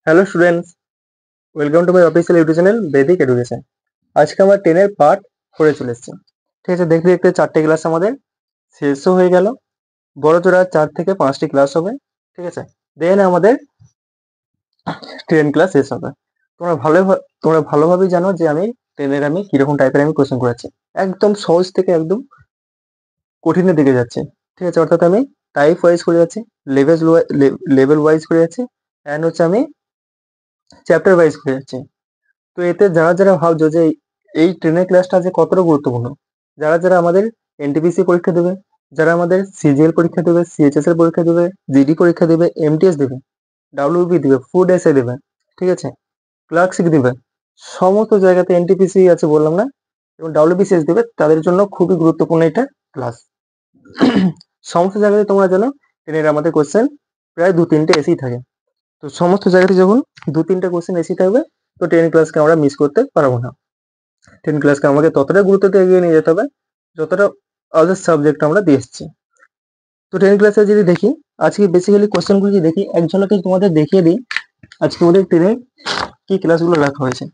Hello students, welcome to my official YouTube channel Vedic education. আজকে আমরা 10 এর part 4 এ চলে এসেছি। ঠিক আছে, দেখতে দেখতে 4টে ক্লাস আমাদের শেষও হয়ে গেল। বড় জোড়া 4 থেকে 5টি ক্লাস হবে। ঠিক আছে, দেন আমাদের 10 ক্লাস শেষ হবে। তোমরা ভালোভাবেই জানো যে আমি 10 এর আমি কিরকম টাইপের আমি কোশ্চেন করেছি। একদম সহজ থেকে একদম কঠিনের দিকে যাচ্ছে। ঠিক আছে, অর্থাৎ আমি টাইপ ওয়াইজ করে যাচ্ছি, লেভেল ওয়াইজ করে যাচ্ছি, অ্যান্ড হচ্ছে আমি চ্যাপ্টার ওয়াইজ করে যাচ্ছি। তো এতে যারা যারা ভাবছো যে এই ট্রেনের ক্লাসটা যে কতটা গুরুত্বপূর্ণ, যারা যারা আমাদের এনটিপিসি পরীক্ষা দেবে, যারা আমাদের সিজিএল পরীক্ষা দেবে, সিএইচএস এর পরীক্ষা দেবে, জিডি পরীক্ষা দেবে, এমটিএস দেবে, ডাব্লিউবি দেবে, ফুড এসএ দেবে, ঠিক আছে, ক্লার্কশিপ দিবে, সমস্ত জায়গাতে এনটিপিসি আছে বললাম না, এবং ডাব্লিউবিসিএস দেবে, তাদের জন্য খুবই গুরুত্বপূর্ণ এটা ক্লাস। সমস্ত জায়গাতে তোমরা জানো ট্রেনের আমাদের কোশ্চেন প্রায় 2-3টে এসেই থাকে। তো সমস্ত জায়গাতে যখন 2-3টে কোশ্চেন এসেই থাকবে, তো 10 ক্লাসকে আমরা মিস করতে পারবো না। 10 ক্লাসকে আমাকে ততটা গুরুত্ব দিয়ে এগিয়ে নিয়ে যেতে হবে যতটা আদার সাবজেক্ট আমরা দিয়ে এসেছি। তো 10 ক্লাসে যদি দেখি, আজকে বেসিক্যালি কোশ্চেনগুলো যদি দেখি, এক ঝলকে তোমাদের দেখিয়ে দিই আজকে আমাদের 10 কি ক্লাসগুলো রাখা হয়েছে।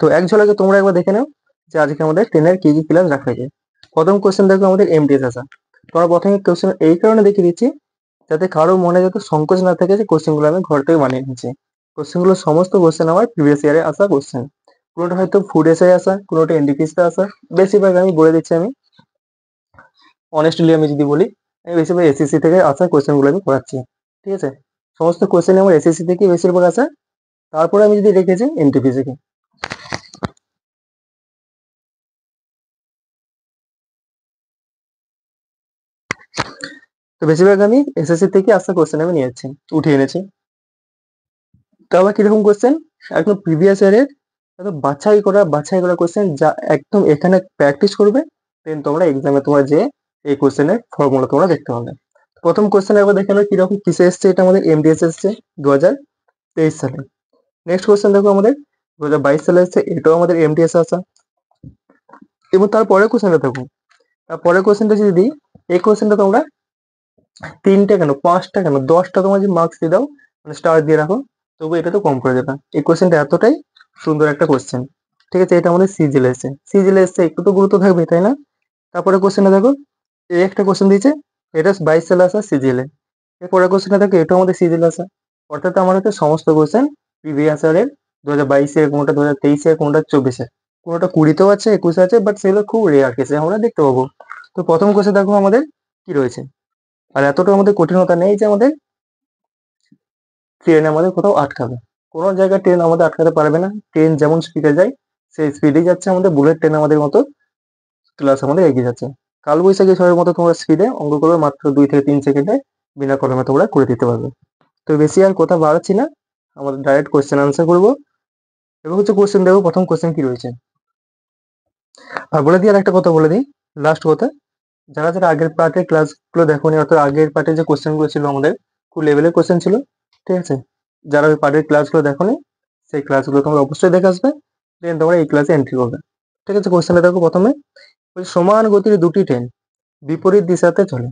তো এক ঝলকে তোমরা একবার দেখে নাও যে আজকে আমাদের 10 কি কি ক্লাস রাখা হয়েছে। প্রথম কোশ্চেন দেখো আমাদের এমটিএস আসা। তোমরা প্রথমে কোশ্চেন এই কারণে দেখিয়ে দিচ্ছি যাতে কারো মনে যাতে সংকোচ না থাকে যে কোশ্চেনগুলো আমি ঘর থেকে বানিয়ে নিয়েছি। কোশ্চেনগুলো সমস্ত কোশ্চেন আমার প্রিভিয়াস ইয়ারে আসা কোশ্চেন। কোনোটা হয়তো ফুড এসে আসা, কোনোটা এনডিপিএসতে আসা। বেশিরভাগ আমি বলে দিচ্ছি, আমি অনেস্টলি আমি যদি বলি, আমি বেশিরভাগ এসএসসি থেকে আসা কোশ্চেনগুলো আমি করাচ্ছি। ঠিক আছে, সমস্ত কোশ্চেন আমার এসএসসি থেকে বেশিরভাগ আসা। তারপরে আমি যদি রেখেছি এনটিপিসি কে। তো বেশিরভাগ আমি এসএসসি থেকে আসা কোশ্চেন আমি নিয়েছি, উঠিয়ে এনেছি। তো আবার কিরকম কোশ্চেন, একদম প্রিভিয়াস ইয়ারের একদম বাছাই করা কোশ্চেন, যা একদম এখানে প্র্যাকটিস করবে, দেন তোমরা এক্সামে তোমরা যে এই কোশ্চেনের ফর্মুলা তোমরা দেখতে পাবে। প্রথম কোশ্চেন একবার দেখে নাও কিরকম কিসে এসছে। এটা আমাদের এমডিএস এসছে 2023 সালে। নেক্সট কোশ্চেন দেখো আমাদের 2022 সালে এসছে, এটাও আমাদের এমডিএস আসা। এবং তারপরে কোশ্চেনটা দেখো, তারপরে কোশ্চেনটা যদি দিই, এই কোশ্চেনটা তোমরা 3টে কেন 5টা কেন 10টা তোমরা যদি মার্কস দিয়ে দাও, মানে স্টার দিয়ে রাখো, তবু এটা তো কম করে দেবে। এই কোশ্চেনটা এতটাই সুন্দর একটা কোশ্চেন। ঠিক আছে, এটা আমাদের সিজিএল এসছে, একটু তো গুরুত্ব থাকবে তাই না। তারপরে কোশ্চেনটা দেখো, এই একটা কোশ্চেন দিয়েছে, এটা 22 সালে আসা সিজিএল এ। এরপরে কোশ্চেনটা দেখো, এটা আমাদের সিজিএল আসা। অর্থাৎ আমার হচ্ছে সমস্ত কোশ্চেন প্রিভিয়াস ইয়ারের, 2022-এর, কোনোটা 2023-এর, কোনোটা 24-এর, কোনোটা 20-তেও আছে, 21-এ আছে, বাট সেগুলো খুব রেয়ার কেসে আমরা দেখতে পাবো। তো প্রথম কোশ্চেন দেখো আমাদের কি রয়েছে। আর এতটা আমাদের কঠিনতা নেই যে আমাদের ট্রেন আমাদের কোথাও আটকাবে। কোনো জায়গায় ট্রেন আমাদের আটকাতে পারবে না। ট্রেন যেমন স্পিডে যায় সেই স্পিডেই যাচ্ছে, আমাদের বুলেট ট্রেন আমাদের মতো ক্লাস আমাদের এগিয়ে যাচ্ছে। কালবৈশাখী ঝড়ের মতো তোমরা স্পিডে অঙ্ক করবে, মাত্র 2 থেকে 3 সেকেন্ডে বিনা কলমে তোমরা করে দিতে পারবে। তো বেশি আর কথা বাড়াচ্ছি না, আমাদের ডাইরেক্ট কোশ্চেন আনসার করবো। এবং হচ্ছে কোশ্চেন দেখো, প্রথম কোশ্চেন কি রয়েছে। আর বলে দিই, আর একটা কথা বলে দিই, লাস্ট কথা, যারা যারা আগের পার্টের ক্লাসগুলো দেখোনি, অর্থাৎ আগের পার্টে যে কোশ্চেনগুলো ছিল আমাদের খুব লেভেলের কোশ্চেন ছিল। ঠিক আছে, যারা ওই পার্টের ক্লাসগুলো দেখোনি, সেই ক্লাসগুলো তোমরা অবশ্যই দেখে আসবে, দেন তোমরা এই ক্লাসে এন্ট্রি করবে। ঠিক আছে, কোশ্চেনটা দেখো প্রথমে, ওই সমান গতির দুটি ট্রেন বিপরীত দিশাতে চলে,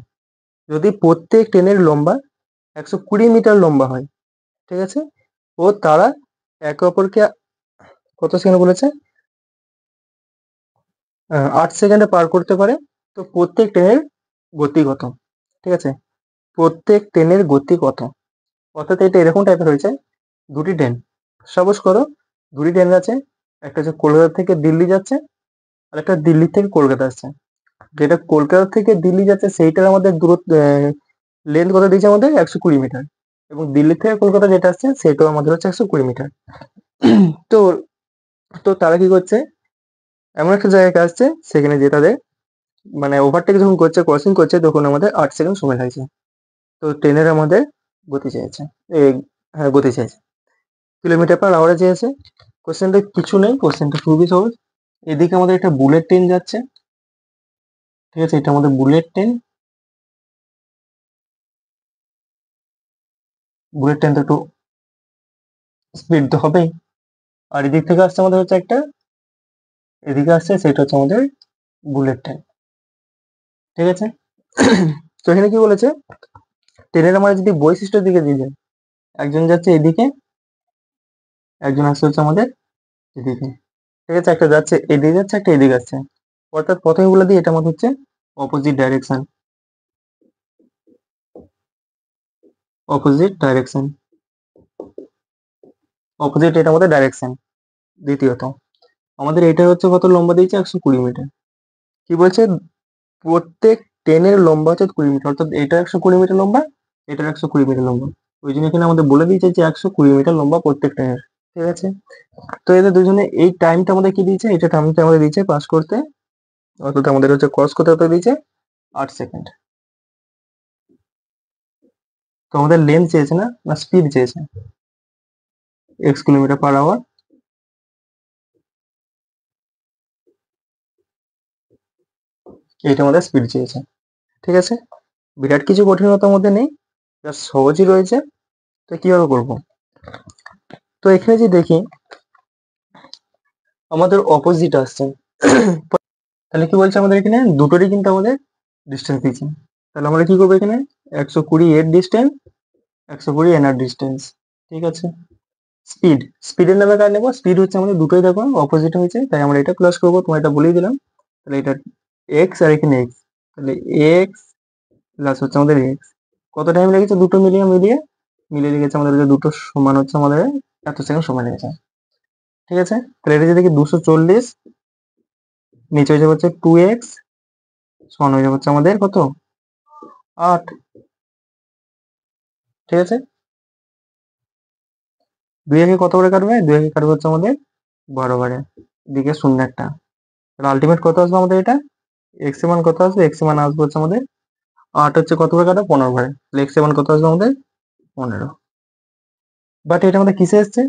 যদি প্রত্যেক ট্রেনের লম্বা 120 মিটার লম্বা হয়। ঠিক আছে, ও তারা একে অপরকে কত সেকেন্ড বলেছে, 8 সেকেন্ডে পার করতে পারে। তো প্রত্যেক ট্রেনের গতি কত। ঠিক আছে, প্রত্যেক ট্রেনের গতি কত। অর্থাৎ এটা এরকম টাইপের হয়েছে, দুটি ট্রেন, সাপোজ করো দুটি ট্রেন আছে, একটা হচ্ছে কলকাতা থেকে দিল্লি যাচ্ছে, আর একটা দিল্লি থেকে কলকাতা আসছে। যেটা কলকাতা থেকে দিল্লি যাচ্ছে সেইটার আমাদের দূরত্ব, লেন্থ কত দিয়েছে আমাদের 120 মিটার, এবং দিল্লি থেকে কলকাতা যেটা আসছে সেটাও আমাদের হচ্ছে 120 মিটার। তো তো তারা কি করছে, এমন একটা জায়গায় আসছে সেখানে যে তাদের মানে ওভারটেক যখন করছে, ক্রসিং করছে, তখন আমাদের 8 সেকেন্ড সময় লাগছে। তো ট্রেনের আমাদের গতি চাইছে, এই হ্যাঁ গতি চাইছে, কিলোমিটার পার আওয়ারে চেয়েছে। কোশ্চেনটা কিছু নেই, কোশ্চেনটা খুবই সহজ। এদিকে আমাদের একটা বুলেট ট্রেন যাচ্ছে। ঠিক আছে, এটা আমাদের বুলেট ট্রেন। বুলেট ট্রেন তো একটু স্পিড তো হবেই। আর এদিক থেকে আসছে আমাদের হচ্ছে একটা, এদিকে আসছে সেটা হচ্ছে আমাদের বুলেট ট্রেন। ঠিক আছে, তো এখানে কি বলেছে, ট্রেনের আমরা যদি বৈশিষ্ট্যের দিকে দিয়ে যাই, একজন যাচ্ছে এদিকে, একজন আসছে হচ্ছে আমাদের এদিকে, ঠিক আছে, একটা যাচ্ছে এদিকে যাচ্ছে, একটা এদিকে যাচ্ছে, অর্থাৎ প্রথমে বলে দিই এটা আমাদের হচ্ছে opposite direction, opposite direction, opposite এটা আমাদের ডাইরেকশন। দ্বিতীয়ত আমাদের এটা হচ্ছে কত লম্বা দিয়েছে, 120 মিটার। কি বলছে, প্রত্যেক ট্রেনের লম্বা হচ্ছে 20 মিটার, অর্থাৎ এটা 120 মিটার লম্বা, এটার 120 মিটার লম্বা। ওই জন্য এখানে আমাদের বলে দিয়েছে যে 120 মিটার লম্বা প্রত্যেক ট্রেনের, ঠিক আছে। তো এদের দুজনে এই টাইমটা আমাদের কি দিয়েছে, এটা টাইমটা আমাদের দিয়েছে পাস করতে, অর্থাৎ আমাদের হচ্ছে ক্রস করতে হতে দিয়েছে 8 সেকেন্ড। তো আমাদের লেন্থ চেয়েছে না, না স্পিড চেয়েছে, x কিলোমিটার/আওয়ার, এটা আমাদের স্পিড চেয়েছে, ঠিক আছে। বিরাট কিছু কঠিনতার মধ্যে নেই, জাস্ট সহজই রয়েছে। তো কিভাবে করব, তো এখানে যে দেখি আমাদের অপোজিট আসছে, তাহলে কি বলছে আমাদের এখানে দুটোরই কিন্তু আমাদের ডিস্টেন্স দিয়েছে। তাহলে আমরা কি করবো এখানে, 120 এর ডিস্টেন্স, 120 এনার ডিস্টেন্স, ঠিক আছে। স্পিড, স্পিডের নামে কার নেবো, স্পিড হচ্ছে আমাদের দুটোই দেখো অপোজিট হয়েছে, তাই আমরা এটা প্লাস করবো, তোমার এটা বলেই দিলাম। তাহলে এটা এক্স আর এখানে এক্স, তাহলে এক্স প্লাস হচ্ছে আমাদের এক্স। কত টাইম লেগেছে দুটো মিলিয়ে মিলিয়ে মিলিয়ে লেগেছে আমাদের, যে দুটো সমান হচ্ছে আমাদের এত সেকেন্ড সময় লেগেছে, ঠিক আছে। তাহলে এটা যদি দেখি 240, নিচে হয়ে যাবে হচ্ছে 2x, সমান হয়ে যাবে হচ্ছে আমাদের কত, 8, ঠিক আছে। 2 একে কত করে কাটবে, 2 একে কাটবে হচ্ছে আমাদের 12 বারে, দিকে শূন্য একটা। তাহলে আলটিমেট কত আসবে আমাদের এটা, এক্স এর মান কত আসবে, এক্স এর মান আসবে হচ্ছে আমাদের 8 হচ্ছে কত করে কাটা, 15 বারে, তাহলে এক্স এর মান কত আসবে আমাদের 15। বাট এটা আমাদের কিসে এসছে,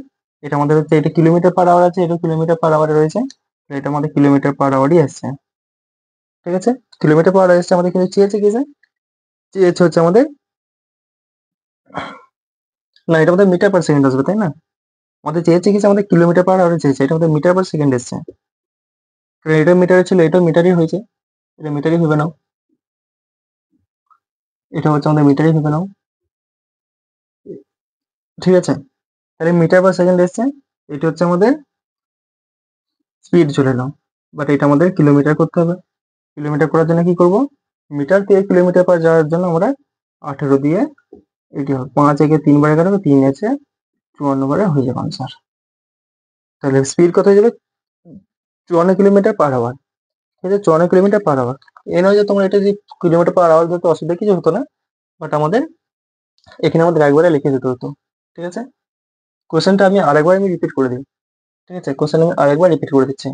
এটা আমাদের হচ্ছে, এটা কিলোমিটার/আওয়ার আছে, এটা কিলোমিটার/আওয়ারে রয়েছে, তো এটা আমাদের কিলোমিটার/আওয়ারই আসছে, ঠিক আছে। কিলোমিটার/আওয়ার এসছে, আমাদের কিন্তু চেয়েছে কিসে, চেয়েছে হচ্ছে আমাদের, না এটা আমাদের মিটার/সেকেন্ড আসবে তাই না, আমাদের চেয়েছে কিসে, আমাদের কিলোমিটার/আওয়ারে চেয়েছে, এটা আমাদের মিটার/সেকেন্ড এসছে। কারণ এটা মিটারে ছিল, এটা মিটারই হয়েছে, এটা মিটারই ভেবে নাও, এটা হচ্ছে আমাদের মিটারই ভেবে নাও, ঠিক আছে। তাহলে মিটার/সেকেন্ড এসছে, এটা হচ্ছে আমাদের স্পিড চলে এলো, বাট এটা আমাদের কিলোমিটার করতে হবে। কিলোমিটার করার জন্য কি করব, মিটার থেকে কিলোমিটার/পার যাওয়ার জন্য আমরা 18 দিয়ে, এটি হবে 5 একে 3 বারে কাটবে, 3 আছে 54 বারে হয়ে যাবে আনসার। তাহলে স্পিড কত হয়ে যাবে, 54 কিলোমিটার/আওয়ার, ঠিক আছে, 54 কিলোমিটার/আওয়ার। এ নয় যে তোমরা এটা যে কিলোমিটার/আওয়ার ধরতে অসুবিধা কিছু হতো না, বাট আমাদের এখানে আমাদের একবারে লিখে দিতে হতো, ঠিক আছে। কোশ্চেনটা আমি আরেকবার আমি রিপিট করে দিই, ঠিক আছে, কোশ্চেন আমি আরেকবার রিপিট করে দিচ্ছি।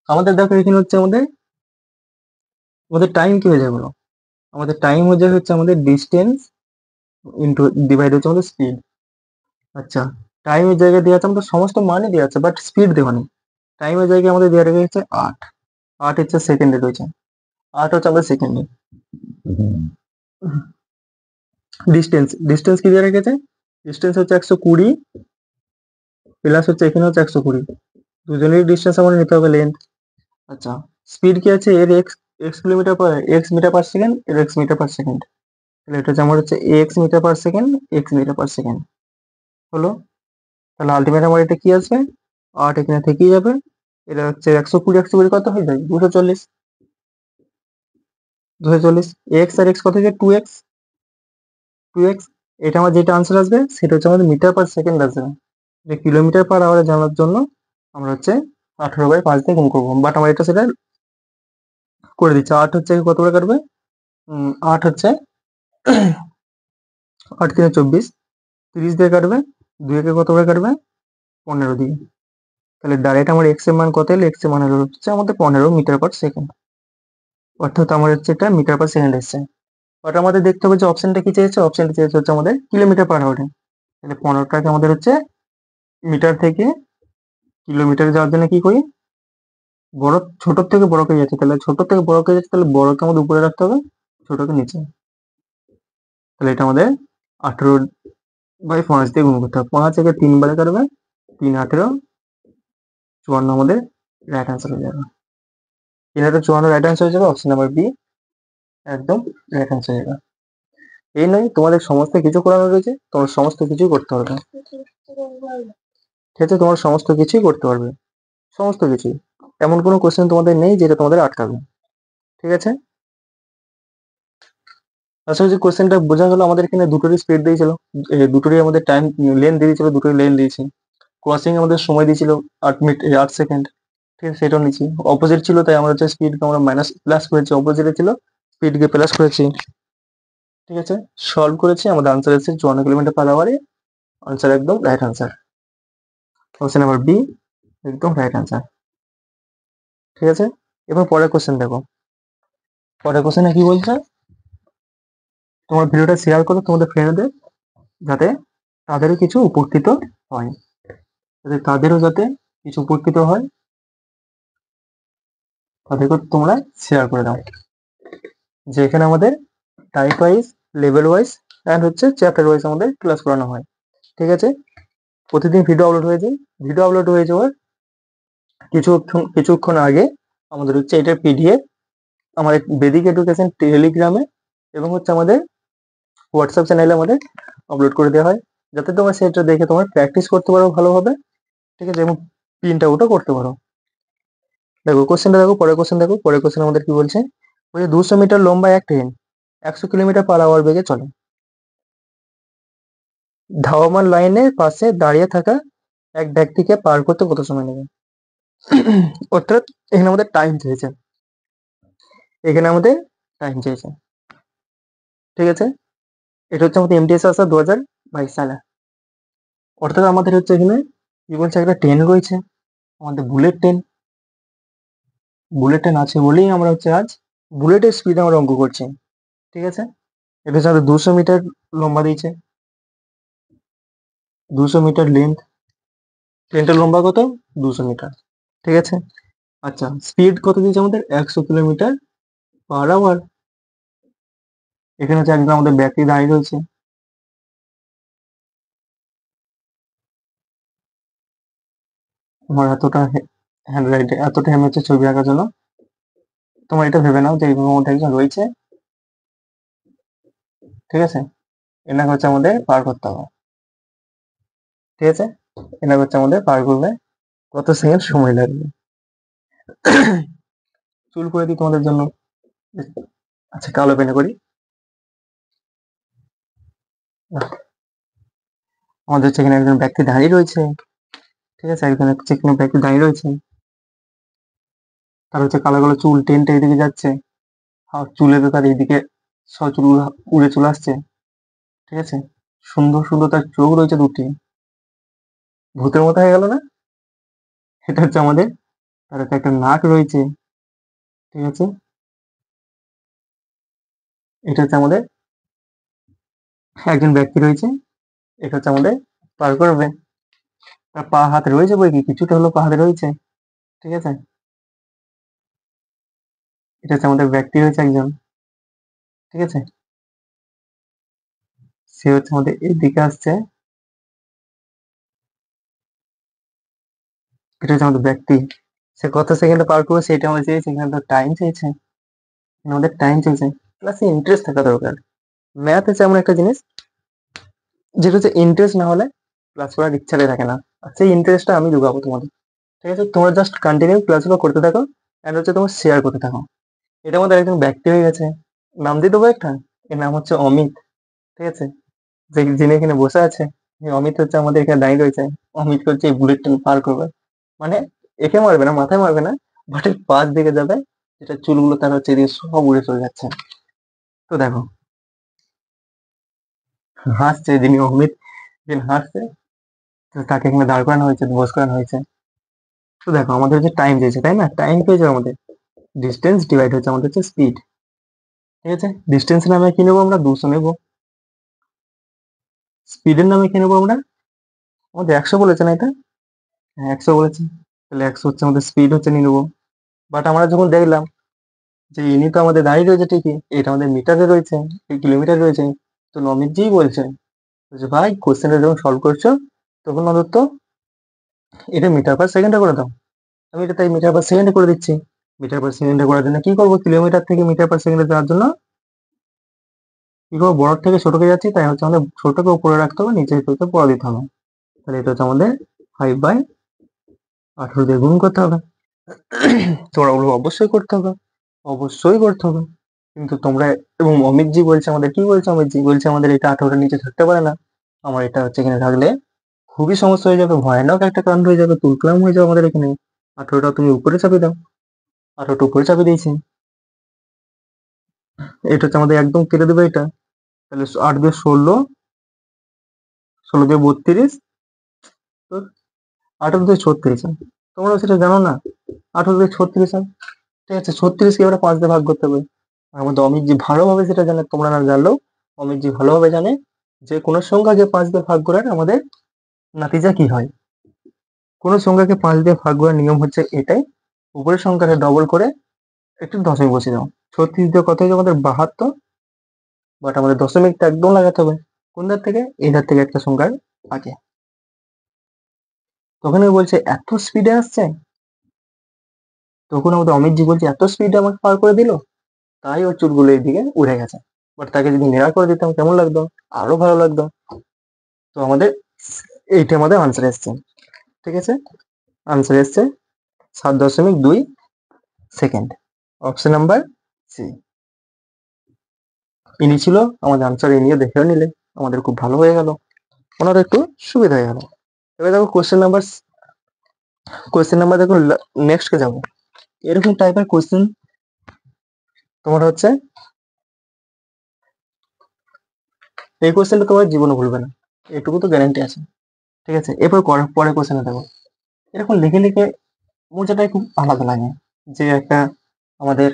আমাদের দেখো এখানে হচ্ছে আমাদের আমাদের টাইম কি হয়ে যাবে বলো, আমাদের টাইম হয়ে যাবে হচ্ছে আমাদের ডিস্টেন্স ইন্টু ডিভাইড হচ্ছে আমাদের স্পিড। আচ্ছা, টাইমের জায়গায় দেওয়া আছে আমাদের সমস্ত মানই দেওয়া আছে, বাট স্পিড দেওয়া নেই। টাইমের জায়গায় আমাদের দেওয়া রয়েছে 8, 8 হচ্ছে সেকেন্ডে রয়েছে, 8 হচ্ছে আমাদের সেকেন্ডে। ডিস্টেন্স, ডিস্টেন্স কি দেওয়া রেখেছে, ডিস্টেন্স হচ্ছে 120 প্লাস হচ্ছে এখানে হচ্ছে 120, দুজনেরই ডিস্টেন্স আমাদের নিতে হবে লেন্থ। আচ্ছা, স্পিড কি আছে, এর x, x metre per second, এর এক্স মিটার পার সেকেন্ড, তাহলে এটা হচ্ছে আমার হচ্ছে x metre per second, x metre per second হলো। তাহলে আলটিমেট আমার এটা কি আসবে, 8 এখানে থেকেই যাবে, এটা হচ্ছে 120, 120 কত হয়ে যায়, 240, 240, এক্স আর এক্স কত হয়ে যায়, 2x, 2x। এটা আমার যেটা আনসার আসবে সেটা হচ্ছে আমাদের মিটার/সেকেন্ড আসবে, যে কিলোমিটার/আওয়ারে জানার জন্য আমরা হচ্ছে 18/5 দিয়ে গুণ করবো, বাট আমার এটা সেটা করে দিচ্ছে। 8 হচ্ছে কত করে কাটবে, 8 হচ্ছে 8 3 24, 30 দিয়ে কাটবে, 2 একে কত করে কাটবে, 15 দিয়ে। তাহলে ডাইরেক্ট আমার এক্স এর মান কত এলো, এক্স এর মান হলো হচ্ছে আমাদের 15 মিটার/সেকেন্ড, অর্থাৎ আমার হচ্ছে এটা মিটার/সেকেন্ড এসছে। বাট আমাদের দেখতে হবে যে অপশনটা কি চেয়েছে, অপশনটা চেয়েছে হচ্ছে আমাদের কিলোমিটার/আওয়ারে, তাহলে 15টাকে আমাদের হচ্ছে মিটার থেকে কিলোমিটারে যাওয়ার জন্য কি করি, বড়, ছোট থেকে বড়কে যাচ্ছে, তাহলে ছোট থেকে বড়কে যাচ্ছে, তাহলে বড়কে আমাদের উপরে রাখতে হবে, ছোটকে নিচে। তাহলে এটা আমাদের 18/5 দিয়ে গুণ করতে হবে, 5 থেকে 3 বারে কাটবে, 3 18 54 আমাদের রাইট আনসার হয়ে যাবে, 3 18 54 রাইট আনসার হয়ে যাবে, অপশন নাম্বার বি একদম রাইট আনসার হয়ে যাবে। এই নয় তোমাদের সমস্ত কিছু করানো রয়েছে, তোমার সমস্ত কিছুই করতে পারবে। ঠিক আছে, তোমার সমস্ত কিছুই করতে পারবে, সমস্ত কিছুই। এমন কোনো কোশ্চেন তোমাদের নেই যেটা তোমাদের আটকাবে। ঠিক আছে, আশা করছি কোশ্চেনটা বোঝা গেল। আমাদের এখানে দুটোরই স্পিড দিয়েছিল, দুটোরই আমাদের টাইম লেন দিয়েছিল, দুটোই লেন দিয়েছি। ক্রসিং আমাদের সময় দিয়েছিল 8 মিনিট 8 সেকেন্ড। ঠিক আছে, সেটাও নিচ্ছি। অপোজিট ছিল তাই আমরা হচ্ছে স্পিডকে আমরা মাইনাস প্লাস করেছি, অপোজিটে ছিল স্পিডকে প্লাস করেছি। ঠিক আছে, সলভ করেছি, আমাদের আনসার এসেছে 54 কিলোমিটার/আওয়ারে। আনসার একদম right answer, option number B একদম রাইট আনসার। ঠিক আছে, এবার পরের কোশ্চেন দেখো। পরের কোশ্চেনে কি বলছে, তোমার ভিডিওটা শেয়ার করো তোমাদের ফ্রেন্ডদের, যাতে তাদেরও কিছু উপকৃত হয়, যাতে কিছু উপকৃত হয়, তাদেরকে তোমরা শেয়ার করে দাও। যে এখানে আমাদের type wise, level wise and হচ্ছে চ্যাপ্টার ওয়াইজ আমাদের ক্লাস করানো হয়। ঠিক আছে, প্রতিদিন ভিডিও আপলোড হয়ে যায়। ভিডিও আপলোড হয়ে যাওয়ার কিছুক্ষণ আগে আমাদের হচ্ছে এটার পিডিএফ আমাদের বেদিক এডুকেশন টেলিগ্রামে এবং হচ্ছে আমাদের হোয়াটসঅ্যাপ চ্যানেলে আমাদের আপলোড করে দেওয়া হয়, যাতে তোমরা সেটা দেখে তোমার প্র্যাকটিস করতে পারো ভালোভাবে। ঠিক আছে, এবং প্রিন্ট আউটও করতে পারো। দেখো কোশ্চেনটা দেখো, পরের কোশ্চেন দেখো। পরের কোশ্চেন আমাদের কি বলছে, ওই 200 মিটার লম্বা এক ট্রেন 100 কিলোমিটার/আওয়ার বেগে চলে। ধাবমান লাইনের পাশে দাঁড়িয়ে থাকা এক ব্যক্তিকে পার করতে কত সময় নেবে? অর্থাৎ এখানে আমাদের টাইম চেয়েছে, এখানে আমাদের টাইম চেয়েছে। ঠিক আছে, এটা হচ্ছে আমাদের এমটিএস আসা 2022 সালে। অর্থাৎ আমাদের হচ্ছে এখানে কি বলছে, একটা ট্রেন রয়েছে, আমাদের বুলেট ট্রেন আছে বলেই আমরা হচ্ছে আজ বুলেটের স্পিড আমরা অঙ্ক করছি। ঠিক আছে, এটা হচ্ছে আমাদের 200 মিটার লম্বা দিয়েছে, 200 মিটার লেন্থ। ট্রেনটার লম্বা কত? 200 মিটার। ঠিক আছে, আচ্ছা স্পিড কত দিয়েছে আমাদের? 100 কিলোমিটার/আওয়ার। এখানে হচ্ছে একদম আমাদের ব্যাটারি দাঁড়িয়ে রয়েছে। আমার এতটা হ্যান্ড রাইটে এতটা হ্যান্ড হচ্ছে ছবি আঁকার জন্য। তোমার এটা ভেবে নাও যে এইভাবে মধ্যে একজন রয়েছে। ঠিক আছে, এনাকে হচ্ছে আমাদের পার করতে হবে। ঠিক আছে, এনাকে হচ্ছে আমাদের পার করবে, কত সেকেন্ড সময় লাগবে? চুল করে দিই তোমাদের জন্য। আচ্ছা কালো পেনে করি। আমাদের হচ্ছে এখানে একজন ব্যক্তি দাঁড়িয়ে রয়েছে। ঠিক আছে, একজন হচ্ছে এখানে ব্যক্তি দাঁড়িয়ে রয়েছে, তার হচ্ছে কালো কালো চুল, টেনটা এদিকে যাচ্ছে, আর চুলেতে তার এইদিকে সব চুল উড়ে চলে আসছে। ঠিক আছে, সুন্দর সুন্দর তার চোখ রয়েছে দুটি, ভূতের মতো হয়ে গেল না? এটা হচ্ছে আমাদের, তার হচ্ছে একটা নাক রয়েছে। ঠিক আছে, এটা হচ্ছে আমাদের একজন ব্যক্তি রয়েছে, এটা হচ্ছে আমাদের পার করবে। তার পা হাতে রয়েছে বই কি, কিছুটা হলো পা হাতে রয়েছে। ঠিক আছে, এটা হচ্ছে আমাদের ব্যক্তি রয়েছে একজন। ঠিক আছে, সে হচ্ছে আমাদের এদিকে আসছে, এটা হচ্ছে আমাদের ব্যক্তি। সে কত সেকেন্ডে পার করবে সেটা আমরা চেয়েছি, এখানে তো টাইম চেয়েছে, আমাদের টাইম চেয়েছে। প্লাস ইন্টারেস্ট থাকা দরকার। ম্যাথ হচ্ছে এমন একটা জিনিস যেটা হচ্ছে ইন্টারেস্ট না হলে ক্লাস করার ইচ্ছাটাই থাকে না, আর সেই ইন্টারেস্টটা আমি যোগাবো তোমাদের। ঠিক আছে, তোমরা জাস্ট কন্টিনিউ ক্লাসগুলো করতে থাকো অ্যান্ড হচ্ছে তোমার শেয়ার করতে থাকো। এটা আমাদের একজন ব্যক্তি হয়ে গেছে, নাম দিয়ে দেবো একটা। এর নাম হচ্ছে অমিত। ঠিক আছে, যিনি এখানে বসে আছে, এই অমিত হচ্ছে আমাদের এখানে দাঁড়িয়ে রয়েছে। অমিত হচ্ছে এই বুলেট ট্রেন পার করবে, মানে একে মারবে না, মাথায় মারবে না, বাট এর পাশ দিকে যাবে, যেটা চুলগুলো তার হচ্ছে এদিকে সব উড়ে চলে যাচ্ছে। তো দেখো, হাসছে যিনি অমিত, যিনি হাসছে, তো তাকে এখানে দাঁড় করানো হয়েছে, বস করানো হয়েছে। তো দেখো আমাদের হচ্ছে টাইম দিয়েছে তাই না, টাইম পেয়েছে আমাদের, ডিস্টেন্স ডিভাইড হচ্ছে আমাদের হচ্ছে স্পিড। ঠিক আছে, ডিস্টেন্স নামে কি নেবো আমরা? 200 নেবো। স্পিডের নামে কি নেবো আমরা? আমাদের 100 বলেছে না এটা? হ্যাঁ 100 বলেছে, তাহলে 100 হচ্ছে আমাদের স্পিড হচ্ছে নিয়ে নেবো। বাট আমরা যখন দেখলাম যে ইনি তো আমাদের দাঁড়িয়ে রয়েছে ঠিকই, এটা আমাদের মিটারে রয়েছে, এই কিলোমিটার রয়েছে, তো নমিত জি বলছে যে ভাই কোশ্চেনটা যখন সলভ করছো তখন অন্তত এটা মিটার পার সেকেন্ডে করে দাও। আমি এটা তাই মিটার পার সেকেন্ডে করে দিচ্ছি। মিটার পার সেকেন্ডে করার জন্য কি করবো, কিলোমিটার থেকে মিটার পার সেকেন্ডে যাওয়ার জন্য কি করবো, বড় থেকে ছোটকে যাচ্ছি, তাই হচ্ছে আমাদের ছোটকে উপরে রাখতে হবে, নিচে হচ্ছে পড়া দিতে হবে। তাহলে এটা হচ্ছে আমাদের 5/18 দিয়ে গুণ করতে হবে। তোমরা ওগুলো অবশ্যই করতে হবে, অবশ্যই করতে হবে। কিন্তু তোমরা, এবং অমিতজি বলছে আমাদের, কি বলছে অমিতজি বলছে আমাদের এটা 18টার নিচে থাকতে পারে না। আমার এটা হচ্ছে এখানে থাকলে খুবই সমস্যা হয়ে যাবে, ভয়ানক একটা কাণ্ড হয়ে যাবে, তুলকালাম হয়ে যাবে আমাদের এখানে। 18টা তুমি উপরে চাপিয়ে দাও। 18টা উপরে চাপিয়ে দিয়েছি। এটা হচ্ছে আমাদের একদম কেটে দেবে এটা। তাহলে 8 দিয়ে 16, 16 দিয়ে 32, তো 18 দিয়ে 36 হয়। তোমরা সেটা জানো না, 18 দিয়ে 36 হয়। ঠিক আছে, 36কে এবারে 5 দিয়ে ভাগ করতে হবে। আর আমাদের অমিতজি ভালোভাবে সেটা জানে, তোমরা না জানলেও অমিতজি ভালোভাবে জানে যে কোনো সংখ্যাকে 5 দিয়ে ভাগ করার আমাদের নাতিজা কি হয়। কোনো সংখ্যাকে 5 দিয়ে ভাগ করার নিয়ম হচ্ছে এটাই, উপরের সংখ্যাটা ডবল করে একটু দশমিক বসিয়ে দাও। 36 দিয়ে কত হয়েছে আমাদের 72, বাট আমাদের দশমিকটা একদম লাগাতে হবে কোন ধার থেকে, এই ধার থেকে একটা সংখ্যার আগে। তখন ও বলছে এত স্পিডে আসছে, তখন আমাদের অমিতজি বলছে এত স্পিডে আমাকে পার করে দিল, তাই ওর চুলগুলো এইদিকে উড়ে গেছে। বাট তাকে যদি নেড়া করে দিতাম কেমন লাগতো, আরো ভালো লাগতো। তো আমাদের এইটা আমাদের আনসার এসছে। ঠিক আছে, আনসার এসছে 7.2 সেকেন্ড, অপশন নাম্বার সি। ইনি ছিল আমাদের আনসার, এ নিয়ে দেখেও নিলে আমাদের খুব ভালো হয়ে গেল, ওনার একটু সুবিধা হয়ে গেল। এবার দেখো কোয়েশ্চেন নাম্বার দেখো, নেক্সট কে যাবো। এরকম টাইপের কোয়েশ্চেন তোমার হচ্ছে, এই কোয়েশ্চেনটা তোমার জীবনে ভুলবে না, এটুকু তো গ্যারান্টি আছে। ঠিক আছে, এরপর পরে কোয়েশ্চেনে দেখো, এরকম লিখে লিখে মজাটাই খুব আলাদা লাগে। যে একটা আমাদের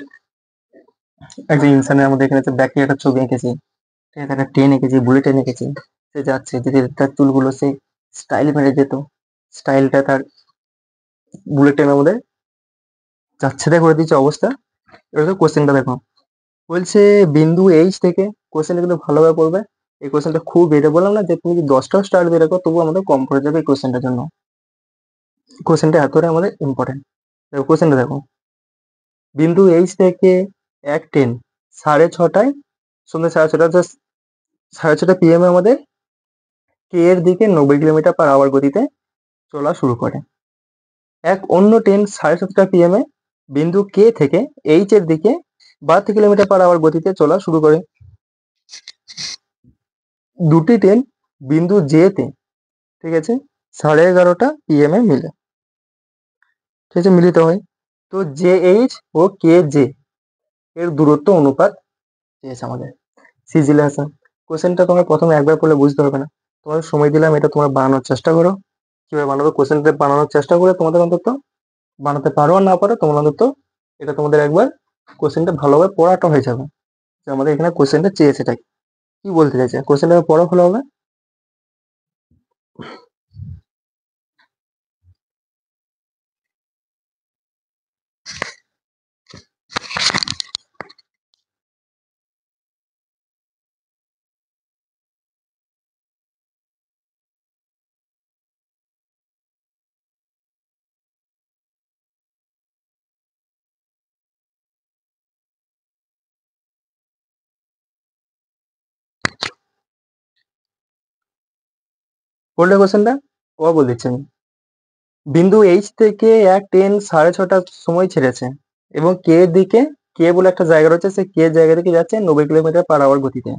একজন ইনসানের আমাদের এখানে ব্যাকে একটা ছবি এঁকেছি, ঠিক আছে, একটা ট্রেন এঁকেছি, বুলেট ট্রেন এঁকেছি। সে যাচ্ছে, যদি তার চুলগুলো সে স্টাইল মেরে যেত, স্টাইলটা তার বুলেট ট্রেনের মধ্যে যাচ্ছে তাই করে দিচ্ছে অবস্থা। এবার কোশ্চেনটা দেখো, বলছে বিন্দু এইচ থেকে, কোশ্চেনটা কিন্তু ভালোভাবে পড়বে। এই কোশ্চেনটা খুব, এটা বললাম না যে তুমি যদি 10টাও স্টার দিয়ে রাখো তবু আমাদের কম পড়ে যাবে এই কোশ্চেনটার জন্য। কোশ্চেনটা এতটাই আমাদের ইম্পর্টেন্ট। কোশ্চেনটা দেখো, বিন্দু এইচ থেকে এক ট্রেন 6:30, সন্ধ্যে 6:30, 6:30 PM এ আমাদের কে এর দিকে 90 কিলোমিটার/আওয়ার গতিতে চলা শুরু করে। এক অন্য ট্রেন 7:30 PM এ বিন্দু কে থেকে এইচ এর দিকে 72 কিলোমিটার/আওয়ার গতিতে চলা শুরু করে। দুটি ট্রেন বিন্দু জে তে, ঠিক আছে, 11:30 PM এ মিলে, ঠিক আছে, মিলিত হয়। তো জে এইচ ও কে জে এর দূরত্ব অনুপাত চেয়েছে আমাদের। সিজিলে আসা কোশ্চেনটা তোমরা প্রথমে একবার পড়লে বুঝতে পারবে না, তোমাদের সময় দিলাম, এটা তোমরা বানানোর চেষ্টা করো। কিভাবে বানাবে কোশ্চেনটা বানানোর চেষ্টা করে, তোমাদের অন্তত বানাতে পারো আর না পারো, তোমার অন্তত এটা তোমাদের একবার কোশ্চেনটা ভালোভাবে পড়াটা হয়ে যাবে, যে আমাদের এখানে কোশ্চেনটা চেয়েছে এটা কি বলতে চাইছে, কোশ্চেনটা পড়া ভালো হবে। পড়লে কোশ্চেনটা ও বলে দিচ্ছি আমি। বিন্দু এইচ থেকে এক ট্রেন 6:30টার সময় ছেড়েছে এবং কে এর দিকে, কে বলে একটা জায়গা রয়েছে, সে কে জায়গা থেকে যাচ্ছে 90 কিলোমিটার/আওয়ার গতিতে,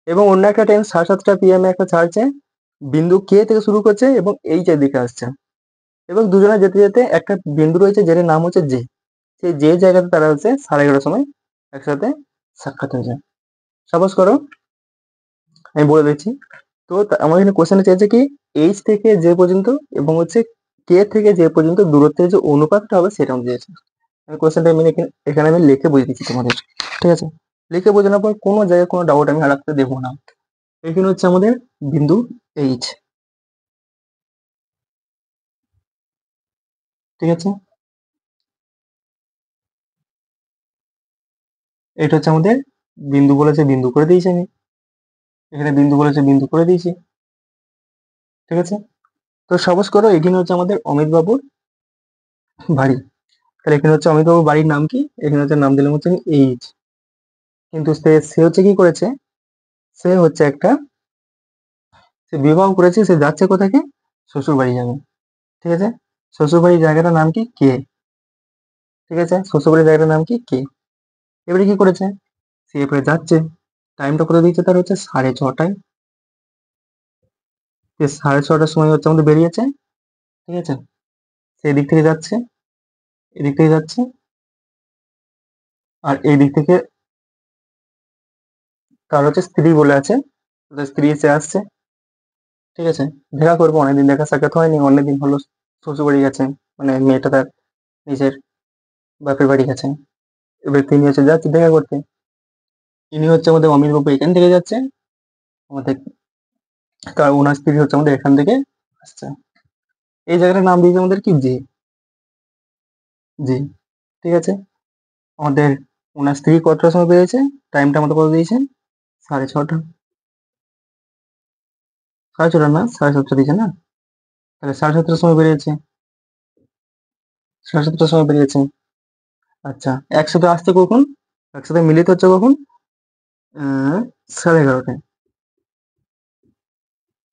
এবং অন্য একটা ট্রেন 7:30 PM এ একটা ছাড়ছে, বিন্দু কে থেকে শুরু করছে এবং এইচ এর দিকে আসছে, এবং দুজনে যেতে যেতে একটা বিন্দু রয়েছে যেটার নাম হচ্ছে জে, সেই যে জায়গাতে তারা হচ্ছে 11:30 সময় একসাথে সাক্ষাৎ হয়েছে। সাপোজ করো, আমি বলে দিচ্ছি। তো আমার এখানে কোশ্চেনটা চেয়েছে কি, এইচ থেকে যে পর্যন্ত এবং হচ্ছে কে থেকে যে পর্যন্ত দূরত্বের যে অনুপাতটা হবে সেটা আমি দিয়েছি। আমি কোশ্চেনটা আমি এখানে আমি লিখে বুঝিয়ে দিচ্ছি তোমাদের। ঠিক আছে, লিখে বোঝানোর পর কোনো জায়গায় কোনো ডাউট আমি রাখতে দেবো না। এখানে হচ্ছে আমাদের বিন্দু এইচ, ঠিক আছে, এটা হচ্ছে আমাদের বিন্দু বলেছে, বিন্দু করে দিয়েছি আমি, এখানে বিন্দু বলেছে, বিন্দু করে দিয়েছি। ঠিক আছে, তো সাপোজ করো এখানে হচ্ছে আমাদের অমিত বাবুর বাড়ি, তাহলে এখানে হচ্ছে অমিত বাবুর বাড়ির নাম কি, এখানে হচ্ছে নাম দিলাম হচ্ছে আমি এইচ। কিন্তু সে সে হচ্ছে কি করেছে, সে হচ্ছে একটা, সে বিবাহ করেছে, সে যাচ্ছে কোথাকে, শ্বশুর বাড়ি যাবে। ঠিক আছে, শ্বশুর বাড়ির জায়গাটার নাম কি, কে। ঠিক আছে, শ্বশুর বাড়ির জায়গাটার নাম কি, কে। এবারে কি করেছে, সে এবারে যাচ্ছে, টাইমটা করে দিয়েছে তার হচ্ছে 6:30। সে 6:30টার সময় হচ্ছে আমাদের বেরিয়েছে। ঠিক আছে, সে এদিক থেকে যাচ্ছে, এদিক থেকে যাচ্ছে, আর এই দিক থেকে তার হচ্ছে স্ত্রী বলে আছে, তার স্ত্রী এসে আসছে। ঠিক আছে, দেখা করবো, অনেকদিন দেখা সাক্ষাৎ হয়নি, অনেকদিন হলো শ্বশুর বাড়ি গেছে, মানে মেয়েটা তার নিজের বাপের বাড়ি গেছে। এবার তিনি হচ্ছে যাচ্ছে দেখা করতে। ইনি হচ্ছে আমাদের অমিত বাবু এখান থেকে যাচ্ছে, আমাদের তার ওনার স্ত্রী হচ্ছে আমাদের এখান থেকে আসছে। এই জায়গাটার নাম দিয়েছে আমাদের কি, জে। জি। ঠিক আছে, আমাদের ওনার স্ত্রী কতটার সময় বেরিয়েছে, টাইমটা আমাদের কত দিয়েছে, 6:30। 6:30 না, 7:30 দিয়েছে না, তাহলে 7:30টার সময় বেরিয়েছে, 7:30টার সময় বেরিয়েছে। আচ্ছা, একসাথে আসছে কখন, একসাথে মিলিত হচ্ছে কখন, 11:30টায়,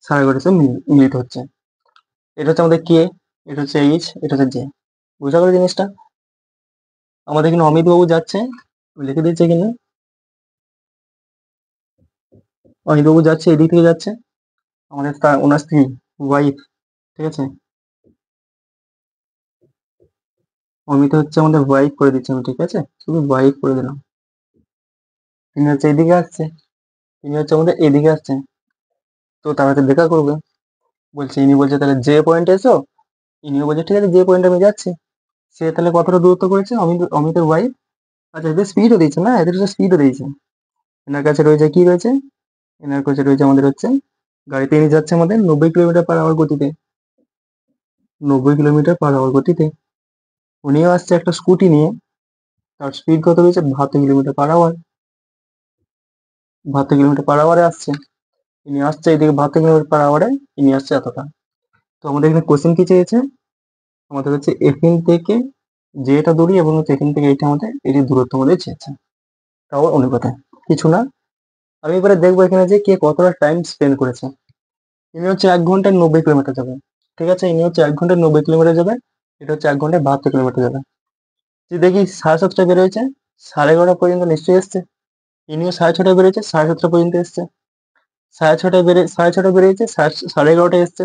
11:30টায় মিলিত হচ্ছে। এটা হচ্ছে আমাদের কে, এটা হচ্ছে এইচ, এটা হচ্ছে জে। বুঝা গেল জিনিসটা। আমাদের এখানে অমিত বাবু যাচ্ছে, আমি লিখে দিচ্ছি এখানে, অমিত বাবু যাচ্ছে, এদিক থেকে যাচ্ছে, আমাদের তার ওনার স্ত্রী, ওয়াইফ। ঠিক আছে, অমিত হচ্ছে আমাদের ওয়াইফ করে দিচ্ছি আমি, ঠিক আছে, শুধু ওয়াইফ করে দিলাম। তিনি হচ্ছে এদিকে আসছে, তিনি হচ্ছে আমাদের এদিকে আসছে, তো তার হাতে দেখা করবে। বলছে, ইনি বলছে তাহলে যে পয়েন্টে এসো, ইনিও বলছে ঠিক আছে যে পয়েন্টে আমি যাচ্ছি। সে তাহলে কতটা দূরত্ব করেছে, অমিতের ওয়াইফ। আচ্ছা, এদের স্পিডও দিয়েছে না, এদের স্পিডও দিয়েছে। এনার কাছে রয়েছে কি রয়েছে, এনার কাছে রয়েছে আমাদের হচ্ছে গাড়িতে ইনি যাচ্ছে আমাদের 90 কিলোমিটার পার আওয়ার গতিতে, 90 কিলোমিটার পার আওয়ার গতিতে। উনিও আসছে একটা স্কুটি নিয়ে, তার স্পিড কত রয়েছে, 72 kilometre per hour, 72 kilometre per আওয়ারে আসছে। ইনি আসছে এদিকে 72 কিলোমিটার পার আওয়ারে, ইনি আসছে এতটা। তো আমাদের এখানে কোশ্চেন কি চেয়েছে, আমাদের হচ্ছে এখান থেকে যেটা দূরি এবং হচ্ছে এখান থেকে এইটা আমাদের এটি দূরত্ব আমাদের চেয়েছে, তাও অনুপাতে, কিছু না। আমি এবারে দেখবো এখানে যে কে কতটা টাইম স্পেন্ড করেছে। ইনি হচ্ছে 1 ঘন্টায় 90 কিলোমিটার যাবে। ঠিক আছে, ইনি হচ্ছে 1 ঘন্টায় 90 কিলোমিটার যাবে, এটা হচ্ছে 1 ঘন্টায় 72 কিলোমিটার যাবে। যদি দেখি 7:30টায় বেরোয়েছে, 11:30 পর্যন্ত নিশ্চয়ই এসছে। ইনিও 6:30টায় বেরিয়েছে, 7:30 পর্যন্ত এসছে। 6:30টায় বেরিয়েছে, 11:30টায় এসছে।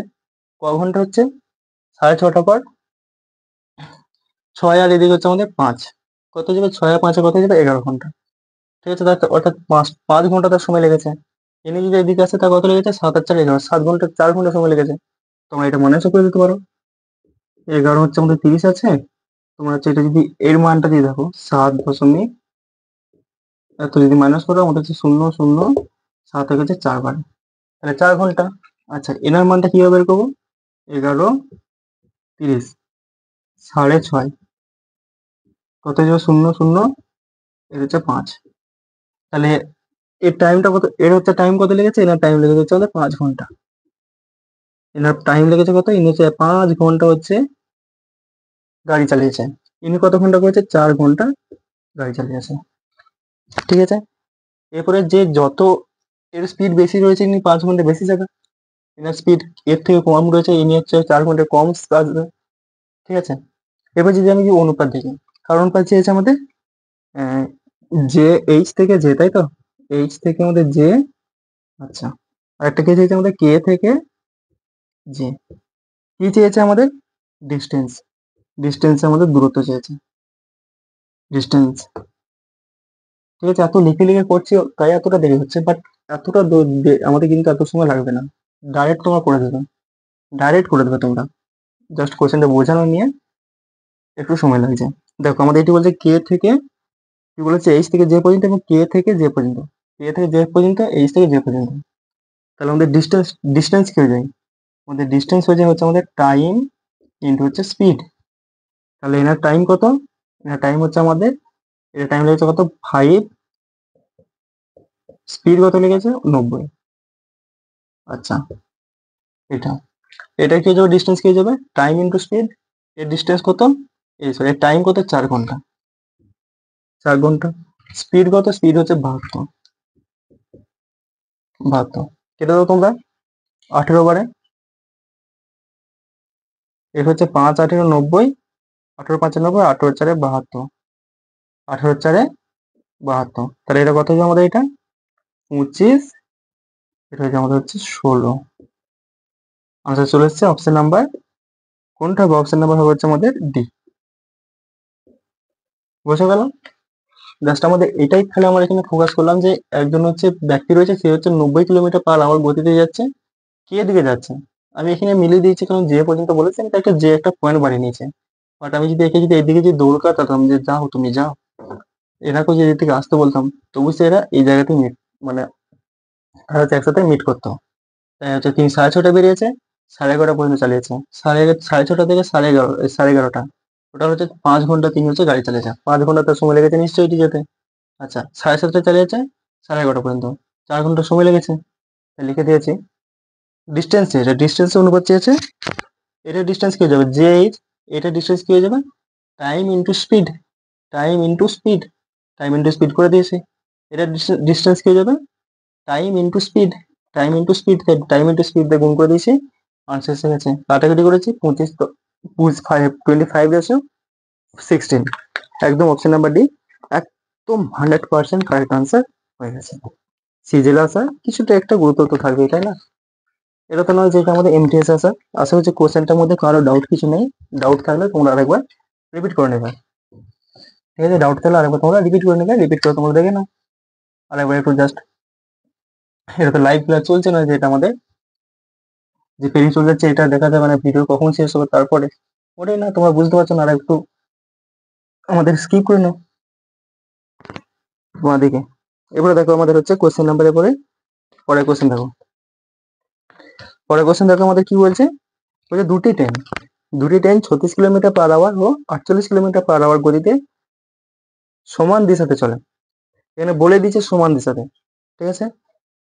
ক ঘন্টা হচ্ছে, 6:30 পর 6 আর এদিকে হচ্ছে আমাদের 5, কত যাবে, 6 আর 5 কত যাবে, 11 ঘন্টা। ঠিক আছে, অর্থাৎ 5 ঘন্টা তার সময় লেগেছে। ইনি যদি এদিকে আসে তার কত লেগেছে, 7 আর 4 11, 7 ঘন্টা, 4 ঘন্টা সময় লেগেছে। তোমরা এটা মনে করে দিতে পারো। 11 হচ্ছে আমাদের 30 আছে, তোমরা হচ্ছে এটা যদি এর মানটা দিয়ে দেখো, 7 দশমিক এত যদি মাইনাস করো, আমাদের হচ্ছে 0.007 হয়ে গেছে 4 বার, তাহলে 4 ঘন্টা। আচ্ছা, এনার মানটা কিভাবে বের করবো, 11:30 6:30 কত যাবে, 0.0, এর হচ্ছে 5, তাহলে এর টাইমটা কত, এর হচ্ছে টাইম কত লেগেছে, এনার টাইম লেগেছে হচ্ছে আমাদের 5 ঘন্টা। এনার টাইম লেগেছে কত, ইনি হচ্ছে 5 ঘন্টা হচ্ছে গাড়ি চালিয়েছে। ইনি কত ঘন্টা করেছে, 4 ঘন্টা গাড়ি চালিয়েছে। ঠিক আছে, এরপরে যে যত এর স্পিড বেশি রয়েছে, ইনি 5 ঘন্টা বেশি যাবে। এনার স্পিড এর থেকে কম রয়েছে, ইনি হচ্ছে 4 ঘন্টা কম আসবে। ঠিক আছে, এবার যদি আমি কি অনুপাত দেখি, কারণ অনুপাত চেয়েছে আমাদের জে, এইচ থেকে জে, তাই তো, এইচ থেকে আমাদের জে। আচ্ছা, আর একটা কি চেয়েছে আমাদের, কে থেকে জে। কি চেয়েছে আমাদের, ডিস্টেন্স, ডিস্টেন্স আমাদের দূরত্ব চেয়েছে, ডিস্টেন্স। ঠিক আছে, এত লিখে লিখে করছি তাই এতটা দেরি হচ্ছে, বাট এতটা আমাদের কিন্তু এত সময় লাগবে না, ডাইরেক্ট তোমরা করে দেবে, ডাইরেক্ট করে দেবে তোমরা, জাস্ট কোশ্চেনটা বোঝানো নিয়ে একটু সময় লাগছে। দেখো আমাদের এটি বলছে কে থেকে, কি বলেছে, এইচ থেকে জে পর্যন্ত এবং কে থেকে জে পর্যন্ত, কে থেকে জে পর্যন্ত, এইচ থেকে জে পর্যন্ত। তাহলে আমাদের ডিস্টেন্স, ডিস্টেন্স কি হয়ে যায়, আমাদের ডিস্টেন্স হয়ে যায় হচ্ছে আমাদের টাইম ইন্টু হচ্ছে স্পিড। তাহলে এনার টাইম কত, এনার টাইম হচ্ছে আমাদের, এটা টাইম লেগেছে কত 5, স্পিড কত লেগেছে 90। আচ্ছা, এটা এটা কি হয়ে যাবে, ডিস্টেন্স কি হয়ে যাবে, টাইম ইন্টু স্পিড। এর ডিস্টেন্স কত, এই সরি এর টাইম কত, 4 ঘন্টা, 4 ঘন্টা। স্পিড কত, স্পিড হচ্ছে 72। 72 কেটে দাও তোমরা 18 বারে। এর হচ্ছে 5 18 90, 18 5 90, 18 4 72, 18 4 72। তাহলে এটা কত হচ্ছে আমাদের? এটা 25, এটা হচ্ছে আমাদের হচ্ছে 16। আনসার চলে এসছে অপশন নাম্বার কোনটা হবে? অপশন নাম্বার হবে হচ্ছে আমাদের ডি। বোঝা গেল? জাস্ট আমাদের এটাই তাহলে আমরা এখানে ফোকাস করলাম যে একজন হচ্ছে ব্যক্তি রয়েছে, সে হচ্ছে 90 কিলোমিটার/আওয়ার গতিতে যাচ্ছে। কে দিকে যাচ্ছে? আমি এখানে মিলিয়ে দিয়েছি, কারণ যে পর্যন্ত বলেছে আমি একটা যে একটা পয়েন্ট বাড়িয়ে নিয়েছে। বাট আমি যদি একে যদি এদিকে যদি দৌড় কাটাতাম যে যাও তুমি যাও, এনাকেও যদি এদিকে আসতে বলতাম, তবু সে এরা এই জায়গাতে মিট, মানে তারা হচ্ছে একসাথে মিট করতো। তাই হচ্ছে তিনি 6:30 বেরিয়েছে, 11:30 পর্যন্ত চালিয়েছে। 6:30 থেকে 11:30, ওটা হচ্ছে 5 ঘন্টা তিনি হচ্ছে গাড়ি চালিয়েছে। 5 ঘন্টা তার সময় লেগেছে নিশ্চয়ই এটি যেতে। আচ্ছা, 7:30 চালিয়েছে, 11:30 পর্যন্ত 4 ঘন্টা সময় লেগেছে। তাই লিখে দিয়েছি। ডিস্টেন্স চেয়েছে, ডিস্টেন্স অনুপাত চেয়েছে। এটা ডিস্টেন্স কি হয়ে যাবে? যে এইচ, এটা ডিস্টেন্স কি হয়ে যাবে? Time into speed, time into speed, time into speed করে দিয়েছি। এটা ডিস্টেন্স কি হয়ে যাবে? Time into speed, time into speed, time into speed দিয়ে গুণ করে দিয়েছি। আনসার এসে গেছে। কাটাকাটি করেছি 25 তো 25 একদম অপশন নাম্বার ডি একদম 100% কারেক্ট আনসার হয়ে গেছে। সিজিএল আসা কিছুটা একটা গুরুত্ব তো থাকবেই, তাই না? এটা তো নয় যে এটা আমাদের এমটিএস আসা। আশা হচ্ছে কোশ্চেনটার মধ্যে কারো ডাউট কিছু নেই। ডাউট থাকলে তোমরা আরেকবার রিপিট করে নেবে। ঠিক আছে, ডাউট থাকলে আরেকবার তোমরা রিপিট করে নেবে, রিপিট করে তোমরা দেখে নাও আরেকবার একটু জাস্ট। এটা তো লাইভ ক্লাস চলছে না, যে এটা আমাদের যে পেরিয়ে চলে যাচ্ছে, এটা দেখা যায় মানে ভিডিও কখন শেষ হবে তারপরে। ওটাই না, তোমরা বুঝতে পারছো না, আর একটু আমাদের স্কিপ করে নাও তোমাদেরকে। এবারে দেখো আমাদের হচ্ছে কোশ্চেন নাম্বারের পরে পরের কোশ্চেন দেখো। পরের কোশ্চেন দেখো আমাদের কি বলছে? বলছে দুটি ট্রেন 36 কিলোমিটার/আওয়ার ও 48 কিলোমিটার/আওয়ার গতিতে সমান দিশাতে চলে। এখানে বলে দিচ্ছে সমান দিশাতে। ঠিক আছে,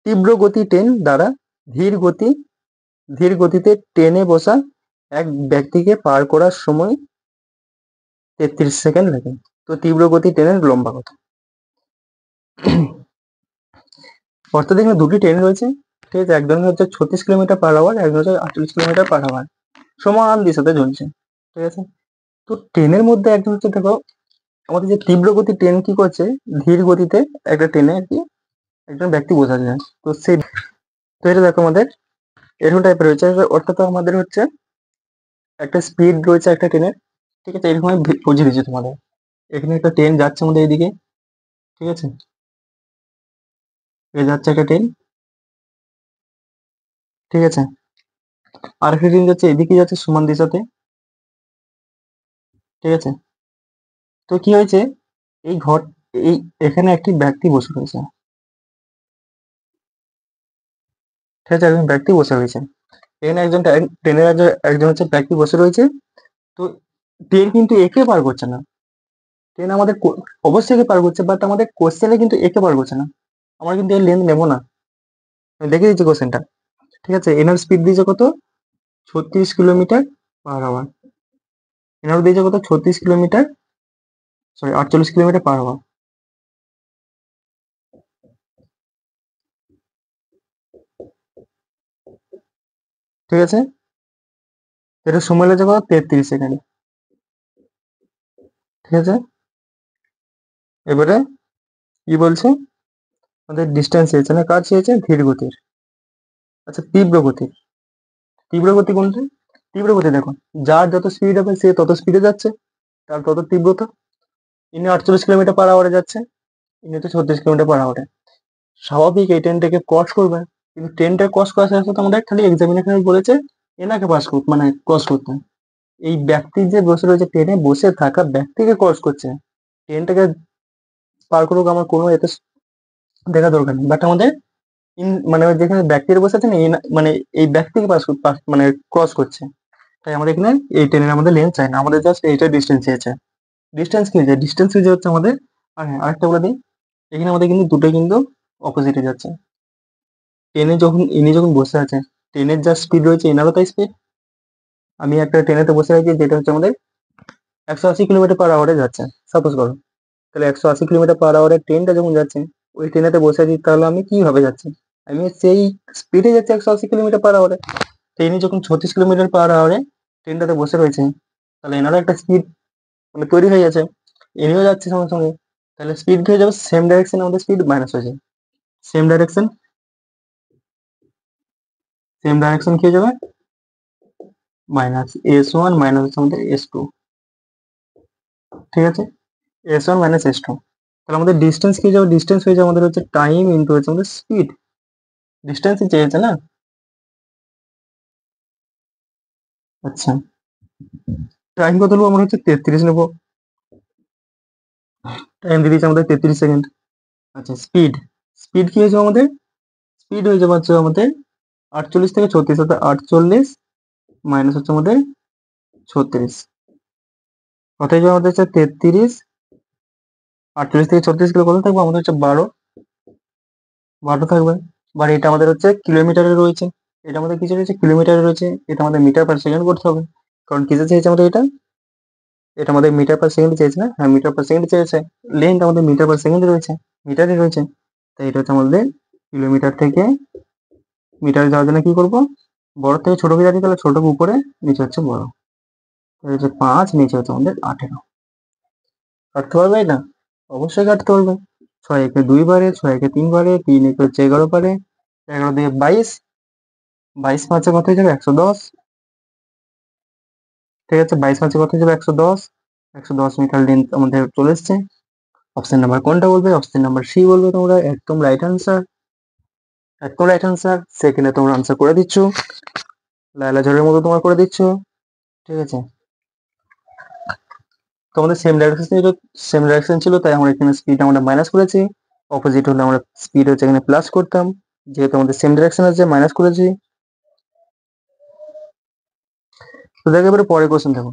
তীব্র গতি ট্রেন দ্বারা ধীর গতি ধীর গতিতে ট্রেনে বসা এক ব্যক্তিকে পার করার সময় 33 সেকেন্ড লাগে। তো তীব্র গতি ট্রেনের লম্বা কত? অর্থাৎ এখানে দুটি ট্রেন রয়েছে। ঠিক আছে, একজন হচ্ছে 36 কিলোমিটার/আওয়ার, একজন হচ্ছে 48 কিলোমিটার/আওয়ার, সমান দিশাতে চলছে। ঠিক আছে, তো ট্রেনের মধ্যে একজন হচ্ছে দেখো আমাদের যে তীব্র গতি ট্রেন কি করছে, ধীর গতিতে একটা ট্রেনে আর কি একজন ব্যক্তি বসা যায়। তো সেই, তো এটা দেখো আমাদের এরকম টাইপের রয়েছে। অর্থাৎ আমাদের হচ্ছে একটা স্পিড রয়েছে একটা ট্রেনের। ঠিক আছে, এরকম আমি বুঝিয়ে দিচ্ছি তোমাদের। এখানে একটা ট্রেন যাচ্ছে আমাদের এইদিকে। ঠিক আছে, এ যাচ্ছে একটা ট্রেন। ঠিক আছে, আর একটা ট্রেন যাচ্ছে এদিকে, যাচ্ছে সমান দিশাতে। ঠিক আছে, তো কি হয়েছে, এই ঘর এই এখানে একটি ব্যক্তি বসে রয়েছে। ঠিক আছে, একজন ব্যক্তি বসে রয়েছে এখানে, একজন ট্রেনের একজন হচ্ছে ব্যক্তি বসে রয়েছে। তো ট্রেন কিন্তু একে পার করছে না। ট্রেন আমাদের অবশ্যই একে পার করছে, বাট আমাদের কোশ্চেনে কিন্তু একে পার করছে না। আমরা কিন্তু এর লেন্থ নেবো না। আমি দেখে দিচ্ছি কোশ্চেনটা। ঠিক আছে, এনার স্পিড দিয়েছে কত? 36 কিলোমিটার/আওয়ার। এনার দিয়েছে কত? 36 কিলোমিটার, সরি 48 কিলোমিটার/আওয়ার। ঠিক আছে, এটা সময় লেগেছে কত? 33 সেকেন্ড। ঠিক আছে, এবারে কি বলছে? আমাদের ডিস্টেন্স চেয়েছে না, কার চেয়েছে? ধীর গতির। আচ্ছা, তীব্র গতির। তীব্র গতি কোনটা? তীব্র গতি দেখো, যার যত স্পিড হবে সে তত স্পিডে যাচ্ছে, তার তত তীব্রতা। ইনি 48 কিলোমিটার/আওয়ারে যাচ্ছে, ইনি হচ্ছে 36 কিলোমিটার/আওয়ারে। স্বাভাবিক এই ট্রেনটাকে ক্রস করবে, কিন্তু ট্রেনটা ক্রস করার সাথে সাথে আমাদের খালি এক্সামিনেশন বলেছে এনাকে পাস করতে, মানে ক্রস করতে। এই ব্যক্তি যে বসে রয়েছে, ট্রেনে বসে থাকা ব্যক্তিকে ক্রস করছে। ট্রেনটাকে পার করুক আমার কোনো এতে দেখা দরকার নেই, বাট আমাদের মানে যেখানে ব্যক্তিরা বসে আছে না, মানে এই ব্যক্তিকে মানে ক্রস করছে। তাই আমাদের এখানে এই ট্রেনের আমাদের লেন্থ চাই না, আমাদের জাস্ট এইটা ডিস্টেন্স চেয়েছে। ডিস্টেন্স কি হয়েছে? ডিস্টেন্স হচ্ছে আমাদের, আর হ্যাঁ আরেকটা বলে দিই, এখানে আমাদের কিন্তু দুটো কিন্তু অপোজিটে যাচ্ছে। ট্রেনে যখন ইনি যখন বসে আছে, ট্রেনের যা স্পিড রয়েছে এনারও তাই স্পিড। আমি একটা ট্রেনেতে বসে আছি যেটা হচ্ছে আমাদের 180 কিলোমিটার/আওয়ারে যাচ্ছে, সাপোজ করো। তাহলে 180 কিলোমিটার/আওয়ারে ট্রেনটা যখন যাচ্ছে, ওই ট্রেনেতে বসে আছি, তাহলে আমি কিভাবে যাচ্ছি? আমি সেই স্পিডে যাচ্ছি 180 কিলোমিটার/আওয়ারে। ট্রেনে যখন 36 কিলোমিটার/আওয়ারে ট্রেনটাতে বসে রয়েছে, তাহলে এনারও একটা স্পিড মানে তৈরি হয়ে গেছে, এনিও যাচ্ছে সঙ্গে সঙ্গে। তাহলে স্পিড হয়ে যাবে সেম ডাইরেকশন, আমাদের স্পিড মাইনাস হয়ে যায়। সেম ডাইরেকশন কি হয়ে যাবে? মাইনাস s1 মাইনাস হচ্ছে আমাদের s2। ঠিক আছে, s1 মাইনাস s2। তাহলে আমাদের ডিস্টেন্স কি হয়ে যাবে? ডিস্টেন্স হয়ে যাবে আমাদের হচ্ছে টাইম ইনটু হচ্ছে আমাদের স্পিড। ডিস্টেন্সই চেয়েছে না? আচ্ছা, টাইম কত নেবো? আমরা হচ্ছে 33 নেবো। টাইম দিয়ে দিয়েছে আমাদের 33 সেকেন্ড। আচ্ছা, স্পিড কি হয়ে যাবে আমাদের? স্পিড হয়ে যাবে হচ্ছে আমাদের 48 থেকে 36, অর্থাৎ 48 মাইনাস হচ্ছে আমাদের 36। কথায় যাবে আমাদের হচ্ছে 33, 48 থেকে 36 গেলে কত থাকবে? আমাদের হচ্ছে 12 থাকবে। বা এটা আমাদের হচ্ছে কিলোমিটারে রয়েছে, এটা আমাদের কিছু রয়েছে কিলোমিটারে রয়েছে, এটা আমাদের মিটার পার সেকেন্ড করতে হবে। কারণ কিসে চেয়েছে আমাদের এটা? এটা আমাদের মিটার পার সেকেন্ড চেয়েছে না? হ্যাঁ, মিটার পার সেকেন্ড চেয়েছে। লেন্থ আমাদের মিটার পার সেকেন্ড রয়েছে, মিটারে রয়েছে। তাই এটা হচ্ছে আমাদের কিলোমিটার থেকে মিটারে যাওয়ার জন্য কি করব? বড় থেকে ছোটকে যাচ্ছি, তাহলে ছোটকে উপরে, নিচে হচ্ছে বড়। তাহলে হচ্ছে 5, নিচে হচ্ছে আমাদের 18। কাটতে পারবে এটা? অবশ্যই কাটতে পারবে। 6 একে 2 বারে, 6 একে 3 বারে, 3 একে হচ্ছে 11 বারে, 11 দিয়ে 22, 22 পাঁচে কত হয়ে যাবে? 110। ঠিক আছে, 22 পাঁচে কত হয়ে যাবে? 110। 110 মিটার লেন্থ আমাদের চলে এসছে। অপশন নাম্বার কোনটা বলবে? অপশন নাম্বার সি বলবে তোমরা। একদম রাইট আনসার, একদম রাইট আনসার। সেকেন্ডে তোমরা আনসার করে দিচ্ছ, লাইলা ঝড়ের মতো তোমরা করে দিচ্ছ। ঠিক আছে, তোমাদের সেম ডাইরেকশন ছিল, তাই আমরা এখানে স্পিড আমরা মাইনাস করেছি। অপোজিট হলে আমরা স্পিড হচ্ছে এখানে প্লাস করতাম, যেহেতু আমাদের সেম ডাইরেকশন আছে মাইনাস করেছি। তো দেখো এবারে পরের কোশ্চেন দেখো।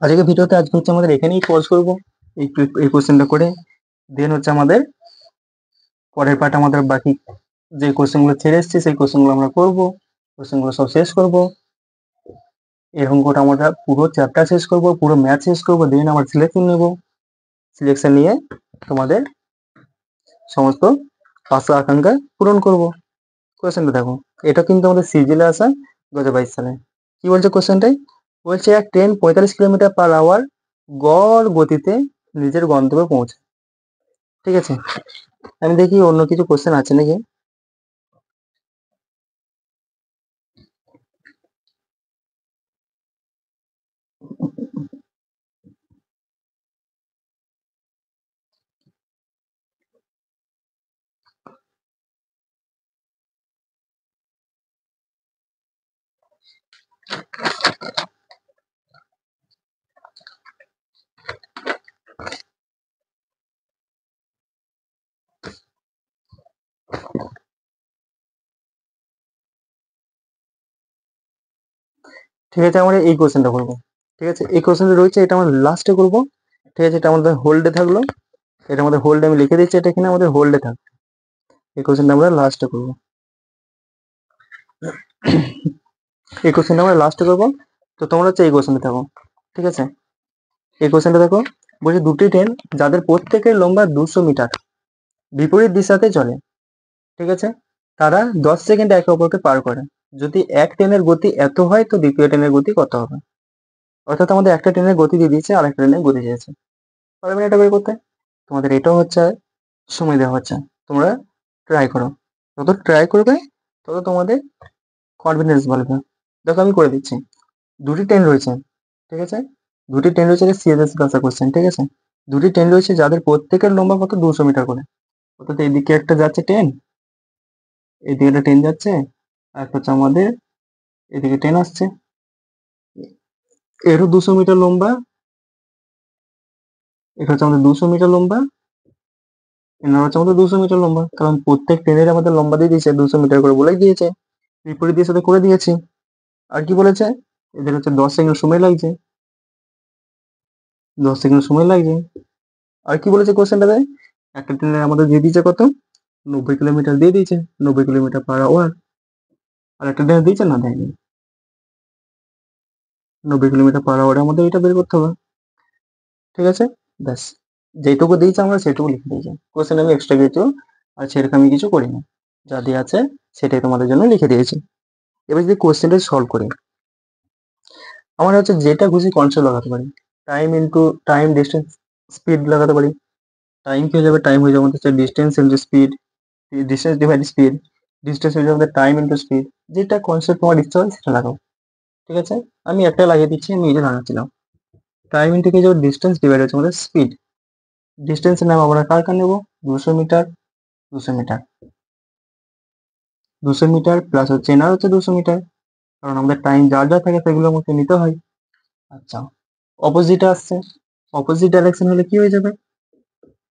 আজকে ভিডিওতে আজকে হচ্ছে আমাদের এখানেই পজ করবো, এই কোশ্চেনটা করে। দেন হচ্ছে আমাদের পরের পার্ট আমাদের বাকি যে কোশ্চেনগুলো ছেড়ে এসছে সেই কোশ্চেনগুলো আমরা করবো, কোশ্চেনগুলো সব শেষ করবো। এই অঙ্কটা আমরা পুরো চ্যাপ্টার শেষ করবো, পুরো ম্যাথ শেষ করবো, দেন আমার সিলেকশন নেবো। সিলেকশন নিয়ে তোমাদের সমস্ত আশা আকাঙ্ক্ষা পূরণ করব। কোশ্চেনটা দেখো, এটা কিন্তু আমাদের সিজিলে আসা 2022 সালে। কি বলছে কোশ্চেনটাই? বলছে এক ট্রেন 45 কিলোমিটার/আওয়ার গড় গতিতে নিজের গন্তব্যে পৌঁছে। ঠিক আছে, আমি দেখি অন্য কিছু কোশ্চেন আছে নাকি। ঠিক আছে, আমরা এই কোশ্চেনটা করবো। ঠিক আছে, এই কোশ্চেনটা রয়েছে, এটা আমরা লাস্টে করবো। ঠিক আছে, এটা আমাদের হোল্ডে থাকলো, এটা আমাদের হোল্ডে আমি লিখে দিচ্ছি, এটা এখানে আমাদের হোল্ডে থাকবে। এই কোশ্চেনটা আমরা লাস্টে করবো। এই কোশ্চেনটা আমরা লাস্টে করবো। তো তোমরা হচ্ছে এই কোশ্চেনটা থাকো। ঠিক আছে, এই কোশ্চেনটা দেখো। বলছে দুটি ট্রেন যাদের প্রত্যেকের লম্বা 200 মিটার বিপরীত দিশাতে চলে। ঠিক আছে, তারা 10 সেকেন্ডে একে অপরকে পার করে। যদি এক ট্রেনের গতি এত হয়, তো দ্বিতীয় ট্রেনের গতি কত হবে? অর্থাৎ আমাদের একটা ট্রেনের গতি দিয়ে দিয়েছে, আর একটা ট্রেনের গতি দিয়েছে। পারবে না এটা বের করতে? তোমাদের এটাও হচ্ছে সময় দেওয়া হচ্ছে, তোমরা ট্রাই করো। যত ট্রাই করবে তত তোমাদের কনফিডেন্স বাড়বে। দেখো আমি করে দিচ্ছি। দুটি ট্রেন রয়েছে, ঠিক আছে, দুটি ট্রেন রয়েছে, সিএসএস কাঁচা কোশ্চেন। ঠিক আছে, দুটি ট্রেন রয়েছে যাদের প্রত্যেকের লম্বা কত? 200 মিটার করে। অর্থাৎ এইদিকে একটা যাচ্ছে ট্রেন, এদিকে একটা ট্রেন যাচ্ছে, আর একটা হচ্ছে আমাদের এদিকে ট্রেন আসছে। এরও 200 মিটার লম্বা, এটা হচ্ছে আমাদের 200 মিটার লম্বা, এনার হচ্ছে আমাদের 200 মিটার লম্বা। কারণ প্রত্যেক ট্রেনের আমাদের লম্বা দিয়ে দিয়েছে 200 মিটার করে, বলে দিয়েছে। বিপরীত দিয়ে সাথে করে দিয়েছি। আর কি বলেছে? এদের হচ্ছে 10 সেকেন্ড সময় লাগছে, 10 সেকেন্ড সময় লাগছে। আর কি বলেছে কোশ্চেনটাতে? একটা ট্রেনের আমাদের দিয়ে দিয়েছে কত? 90 কিলোমিটার দিয়ে দিয়েছে, 90 কিলোমিটার/আওয়ার। আর একটা ট্রেনের দিয়েছে না, দেয়নি। 90 কিলোমিটার/আওয়ারে আমাদের এটা বের করতে হবে। ঠিক আছে, ব্যাস, যেটুকু দিয়েছে আমরা সেটুকু লিখে দিয়েছি। কোশ্চেন আমি এক্সট্রা কিছু আর সেরকম আমি কিছু করিনি। যা দেওয়া আছে সেটাই তোমাদের জন্য লিখে দিয়েছি। এবার যদি কোশ্চেনটা সলভ করি, আমরা হচ্ছে যেটা খুশি কনসেপ্ট লাগাতে পারি। Time into time, distance, speed লাগাতে পারি। টাইম কি হয়ে যাবে, টাইম হয়ে যাবে হচ্ছে distance into speed, distance divide speed, distance হয়ে যাবে টাইম ইন্টু স্পিড। যেটা কনসেপ্ট তোমার ইচ্ছা হয় সেটা লাগাও, ঠিক আছে। আমি একটা লাগিয়ে দিচ্ছি, আমি এই যে লাগাচ্ছিলাম। টাইম ইন্টু কি যাবে ডিস্টেন্স ডিভাইড হচ্ছে আমাদের স্পিড। ডিস্টেন্সের নাম আমরা কার কার নেবো, 200 মিটার, 200 মিটার, 200 মিটার প্লাস হচ্ছে এনার হচ্ছে 200 মিটার, কারণ আমাদের টাইম যা যা থাকে সেগুলো আমাকে নিতে হয়। আচ্ছা, অপোজিট আসছে, অপোজিট ডাইরেকশন হলে কি হয়ে যাবে,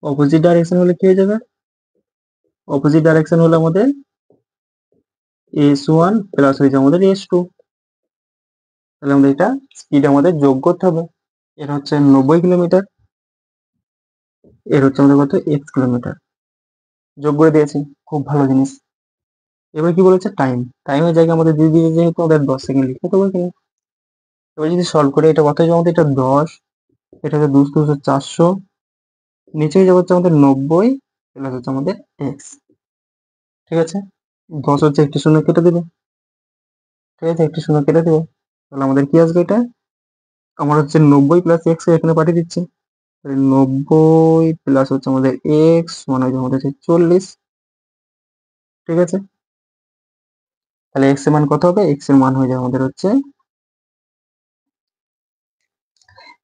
অপোজিট ডাইরেকশন হলে কি হয়ে যাবে, অপোজিট ডাইরেকশন হলে আমাদের s1 প্লাস হয়ে যাবে আমাদের s2। তাহলে আমাদের এটা স্পিড আমাদের যোগ করতে হবে। এর হচ্ছে 90 কিলোমিটার, এর হচ্ছে আমাদের কত x কিলোমিটার, যোগ করে দিয়েছি, খুব ভালো জিনিস। এবার কি বলেছে, টাইম, টাইমের জায়গায় আমাদের দিয়ে দিয়ে যেহেতু আমাদের 10 সেকেন্ড লিখতে হবে কিনা। এবার যদি সলভ করে এটা কত হয়ে আমাদের, এটা 10, এটা হচ্ছে 200, 400, নিচে যাবে হচ্ছে আমাদের 90 প্লাস হচ্ছে আমাদের এক্স, ঠিক আছে। 10 হচ্ছে একটি শূন্য কেটে দেবে, ঠিক আছে, একটি শূন্য কেটে দেবে। তাহলে আমাদের কি আসবে, এটা আমার হচ্ছে 90 প্লাস এক্স এখানে পাঠিয়ে দিচ্ছি। তাহলে 90 প্লাস হচ্ছে আমাদের এক্স মানে হচ্ছে আমাদের হচ্ছে 40, ঠিক আছে। তাহলে এক্স এর মান কত হবে, এক্স এর মান হয়ে যাবে আমাদের হচ্ছে,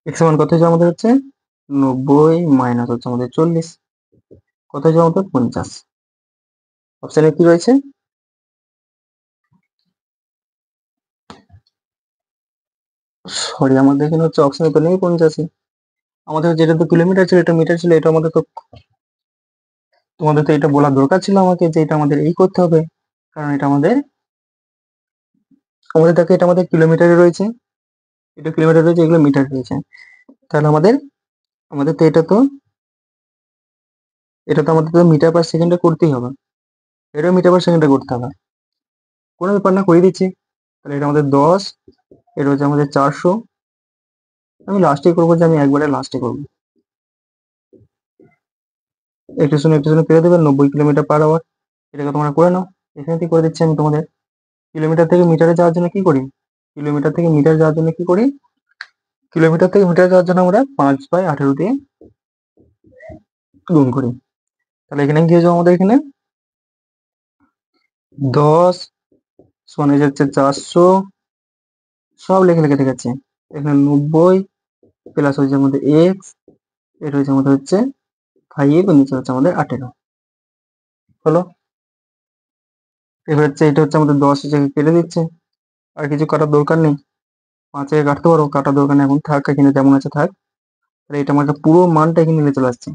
এক্স এর মান কত হয়ে যাবে আমাদের হচ্ছে 90 মাইনাস হচ্ছে আমাদের 40, কত হয়ে যাবে আমাদের 50। অপশানে কি রয়েছে, সরি আমাদের এখানে হচ্ছে অপশানে তো নেই 50, আমাদের যেটা তো কিলোমিটার ছিল এটা মিটার ছিল, এটা আমাদের তো, তোমাদের তো এটা বলার দরকার ছিল আমাকে যে এটা আমাদের এই করতে হবে, কারণ এটা আমাদের, আমাদের দেখো এটা আমাদের কিলোমিটারে রয়েছে, এটা কিলোমিটার রয়েছে, এগুলো মিটার রয়েছে। তাহলে আমাদের, আমাদের তো এটা তো, এটা তো আমাদের তো মিটার পার সেকেন্ডে করতেই হবে, এটাও মিটার পার সেকেন্ডে করতে হবে, কোনো ব্যাপার না, করে দিচ্ছি। তাহলে এটা আমাদের 10, এটা হচ্ছে আমাদের 400, আমি লাস্টে করবো, যে আমি একবারে লাস্টে করবো, একটু শুনে পেরে দেবে 90 কিলোমিটার পার আওয়ার। এটাকে তোমরা করে নাও, এখানে থেকে করে দিচ্ছি আমি তোমাদের। কিলোমিটার থেকে মিটারে যাওয়ার জন্য কি করি, কিলোমিটার থেকে মিটার যাওয়ার জন্য কি করি, কিলোমিটার থেকে মিটার যাওয়ার জন্য আমরা 5/18 দিয়ে গুণ করি। তাহলে এখানে কি হয়েছে আমাদের, এখানে 10 সমান হয়ে যাচ্ছে 400, সব লেখে লেখে দেখাচ্ছে। এখানে 90 প্লাস হয়েছে আমাদের এক্স, এটা হচ্ছে আমাদের হচ্ছে 5, নিচে হচ্ছে আমাদের 18 হলো। এবার হচ্ছে এটা হচ্ছে আমাদের 10 হিসেবে কেটে দিচ্ছে, আর কিছু কাটার দরকার নেই, 5 থেকে কাটতে পারো, কাটার দরকার নেই, এখন থাক এখানে যেমন আছে থাক। তাহলে এটা আমাদের পুরো মানটা এখানে নিয়ে চলে আসছে।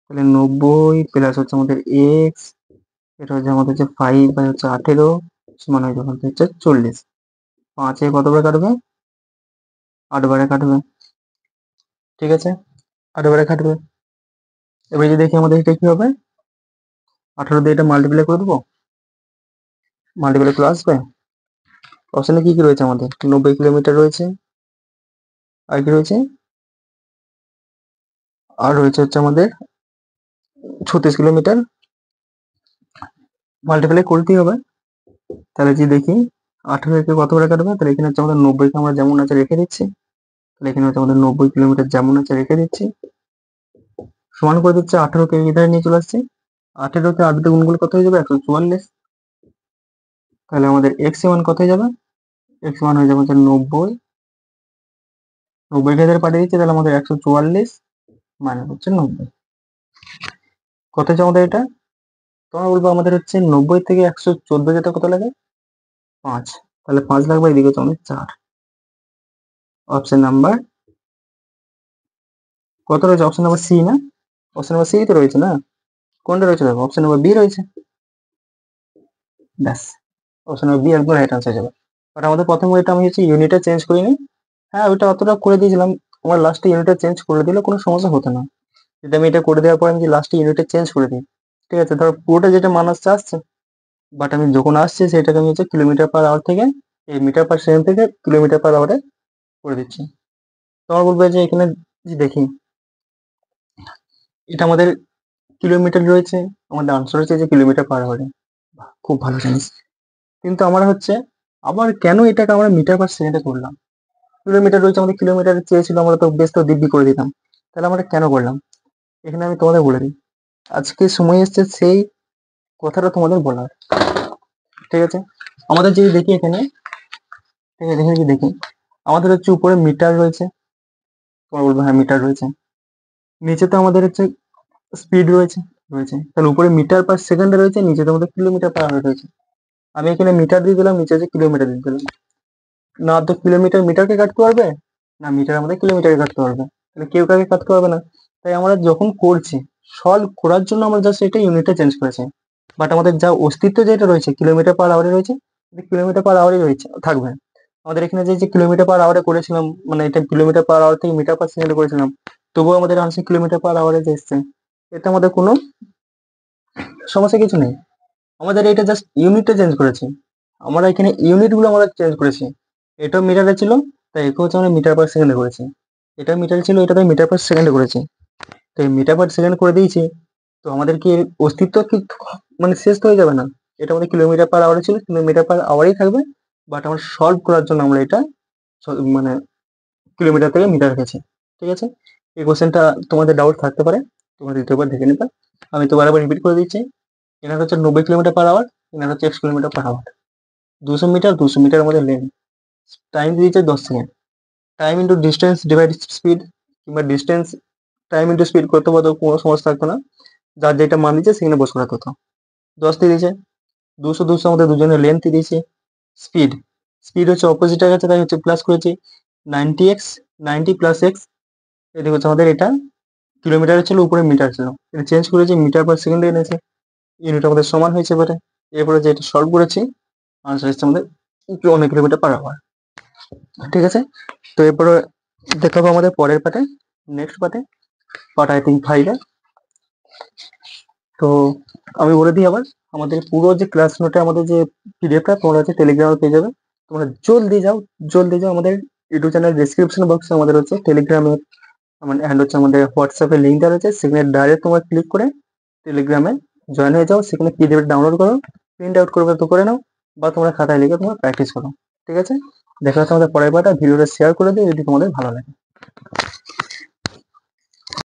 তাহলে 90 প্লাস হচ্ছে আমাদের এক্স, এটা হচ্ছে আমাদের হচ্ছে 5/18 সমান হয়ে যাবে হচ্ছে 40। 5 এ কতবার কাটবে, 8 বারে কাটবে, ঠিক আছে, 8 বারে কাটবে। এবার যদি দেখি আমাদের এটা কি হবে, 18 দিয়ে এটা মাল্টিপ্লাই করে দেবো, মাল্টিপ্লাই করে আসবে। অপশনে কি কি রয়েছে আমাদের, 90 কিলোমিটার রয়েছে, আর কি রয়েছে, আর রয়েছে হচ্ছে আমাদের 36 কিলোমিটার, মাল্টিপ্লাই করতেই হবে। তাহলে যদি দেখি 18 কে কত করে কাটবে, তাহলে এখানে হচ্ছে আমাদের 90 কে আমরা যেমন আছে রেখে দিচ্ছি, তাহলে এখানে হচ্ছে আমাদের 90 কিলোমিটার যেমন আছে রেখে দিচ্ছি, সমান করে দিচ্ছে 18 কে এধারে নিয়ে চলে আসছি। 18 কে 8 দিয়ে গুণ করলে কত হয়ে যাবে, 144। তাহলে আমাদের এক্স মান কত হয়ে যাবে, এক্স মান হয়ে যাবে হচ্ছে 90, 90 কে এধারে পাঠিয়ে দিচ্ছি, তাহলে আমাদের 144 মানে হচ্ছে 90। কত হচ্ছে আমাদের এটা, তোমরা বলবো আমাদের হচ্ছে 90 থেকে 114 যেতে কত লাগে, 5, তাহলে 5 লাগবে, এদিকে হচ্ছে আমাদের 4। অপশন নাম্বার কত রয়েছে, অপশন নাম্বার সি না, অপশন নাম্বার সি তো রয়েছে না, কোনটা রয়েছে দেখো, অপশন নাম্বার বি রয়েছে, ব্যাস, অপশন নাম্বার বি একবার রাইট আনসার যাবে। বাট আমাদের প্রথম ওইটা আমি হচ্ছে ইউনিটটা চেঞ্জ করিনি, হ্যাঁ ওইটা অতটা করে দিয়েছিলাম, আমার লাস্টে ইউনিটটা চেঞ্জ করে দিলে কোনো সমস্যা হতো না। যদি আমি এটা করে দেওয়ার পর আমি যে লাস্টে ইউনিটটা চেঞ্জ করে দিই, ঠিক আছে, ধরো পুরোটা যেটা মান আসছে আসছে, বাট আমি যখন আসছে সেটাকে আমি হচ্ছে কিলোমিটার পার আওয়ার থেকে, এই মিটার পার সেকেন্ড থেকে কিলোমিটার পার আওয়ারে করে দিচ্ছি। তোমার বলবে যে এখানে যে দেখি এটা আমাদের কিলোমিটার রয়েছে, আমাদের আনসার হচ্ছে যে কিলোমিটার পার আওয়ারে, খুব ভালো জিনিস। কিন্তু আমরা হচ্ছে আবার কেন এটাকে আমরা মিটার পার সেকেন্ডে করলাম? কিলোমিটার রয়েছে, আমাদের কিলোমিটার চেয়েছিল, আমরা তো বেশ তো দিব্যি করে দিতাম। তাহলে আমরা কেন করলাম? এখানে আমি তোমাদের বলে দিই। আজকে সময় এসছে সেই কথাটা তোমাদের বলার। ঠিক আছে, আমাদের যদি দেখি এখানে, ঠিক আছে, এখানে যদি দেখি আমাদের হচ্ছে উপরে মিটার রয়েছে, তোমার বলবো হ্যাঁ মিটার রয়েছে, নিচে তো আমাদের হচ্ছে স্পিড রয়েছে, রয়েছে, তাহলে উপরে মিটার পার সেকেন্ডে রয়েছে, নিচে তো আমাদের কিলোমিটার পার আওয়ার রয়েছে। আমি এখানে মিটার দিয়ে দিলাম, নিচে হচ্ছে কিলোমিটার দিয়ে দিলাম। না তো কিলোমিটার মিটারকে কাটতে পারবে, না মিটার আমাদের কিলোমিটারকে কাটতে পারবে, তাহলে কেউ কাকে কাটতে পারবে না। তাই আমরা যখন করছি, সলভ করার জন্য আমরা জাস্ট এটা ইউনিটটা চেঞ্জ করেছি, বাট আমাদের যা অস্তিত্ব যেটা রয়েছে কিলোমিটার পার আওয়ারে রয়েছে, কিলোমিটার পার আওয়ারই রয়েছে থাকবে। আমাদের এখানে যে কিলোমিটার পার আওয়ারে করেছিলাম, মানে এটা কিলোমিটার পার আওয়ার থেকে মিটার পার সেকেন্ডে করেছিলাম, তবুও আমাদের আনসার কিলোমিটার পার আওয়ারে যে এসছে, এতে আমাদের কোনো সমস্যা কিছু নেই। আমাদের এটা জাস্ট ইউনিটটা চেঞ্জ করেছি, আমরা এখানে ইউনিট গুলো আমরা চেঞ্জ করেছি। এটা মিটারে ছিল, তাই একে হচ্ছে আমরা মিটার পার সেকেন্ডে করেছি। এটা মিটার ছিল, এটাকে মিটার পার সেকেন্ডে করেছি। তো এই মিটার পার সেকেন্ড করে দিয়েছি, তো আমাদের কি এর অস্তিত্ব কি মানে শেষ তো হয়ে যাবে না? এটা আমাদের কিলোমিটার পার আওয়ারে ছিল, কিলোমিটার পার আওয়ারেই থাকবে, বাট আমরা সলভ করার জন্য আমরা এটা মানে কিলোমিটার থেকে মিটার রেখেছি। ঠিক আছে, এই কোশ্চেনটা তোমাদের ডাউট থাকতে পারে, তোমরা দ্বিতীয়বার দেখে নিবে। আমি তো বারবার রিপিট করে দিচ্ছি। এনার হচ্ছে 90 কিলোমিটার পার আওয়ার, এনার হচ্ছে 1 কিলোমিটার পার আওয়ার। 200 মিটার, 200 মিটারের মধ্যে লেন্থ, টাইম দিয়েছে 10 second. Time into distance divide speed, কিংবা ডিস্টেন্স টাইম ইন্টু স্পিড করতে পারতো, কোনো সমস্যা থাকতো না। যার যেটা মান দিচ্ছে সেখানে বসে রাখতে হতো। 10 দিয়ে দিয়েছে, 200 আমাদের দুজনের লেন্থ দিয়েছে। স্পিড, স্পিড হচ্ছে অপোজিটের কাছে, তাই হচ্ছে প্লাস করেছি। 90x, 90 প্লাস এক্স, এদিকে হচ্ছে আমাদের এটা কিলোমিটার ছিল, উপরে মিটার ছিল, এটা চেঞ্জ করেছি, মিটার পার সেকেন্ডে এনেছে। ইউনিট আমাদের সমান হয়েছে এবারে। এরপরে যেটা সলভ করেছি, আনসার এসছে আমাদের 1 কিলোমিটার পার আওয়ার। ঠিক আছে, তো এরপরে দেখাবো আমাদের পরের পার্টে, নেক্সট পার্টে, পার্ট আই থিঙ্ক 5-এ। তো আমি বলে দিই আবার, আমাদের পুরো যে ক্লাস নোটে আমাদের যে পিডিএফটা তোমরা হচ্ছে টেলিগ্রামে পেয়ে যাবে। তোমরা জলদি যাও, জলদি যাও, আমাদের ইউটিউব চ্যানেল ডিসক্রিপশন বক্সে আমাদের হচ্ছে টেলিগ্রামের মানে হ্যান্ড হচ্ছে আমাদের হোয়াটসঅ্যাপের লিঙ্ক দেওয়া রয়েছে, সেখানে ডাইরেক্ট তোমরা ক্লিক করে টেলিগ্রামে জয়েন হয়ে যাও, সেখানে পিডিএফ ডাউনলোড করো, প্রিন্ট আউট করবে তো করে নাও, বা তোমরা খাতায় লিখে তোমরা প্র্যাকটিস করো। ঠিক আছে, দেখা হচ্ছে আমাদের পরের পার্টে। ভিডিওটা শেয়ার করে দিও যদি তোমাদের ভালো লাগে।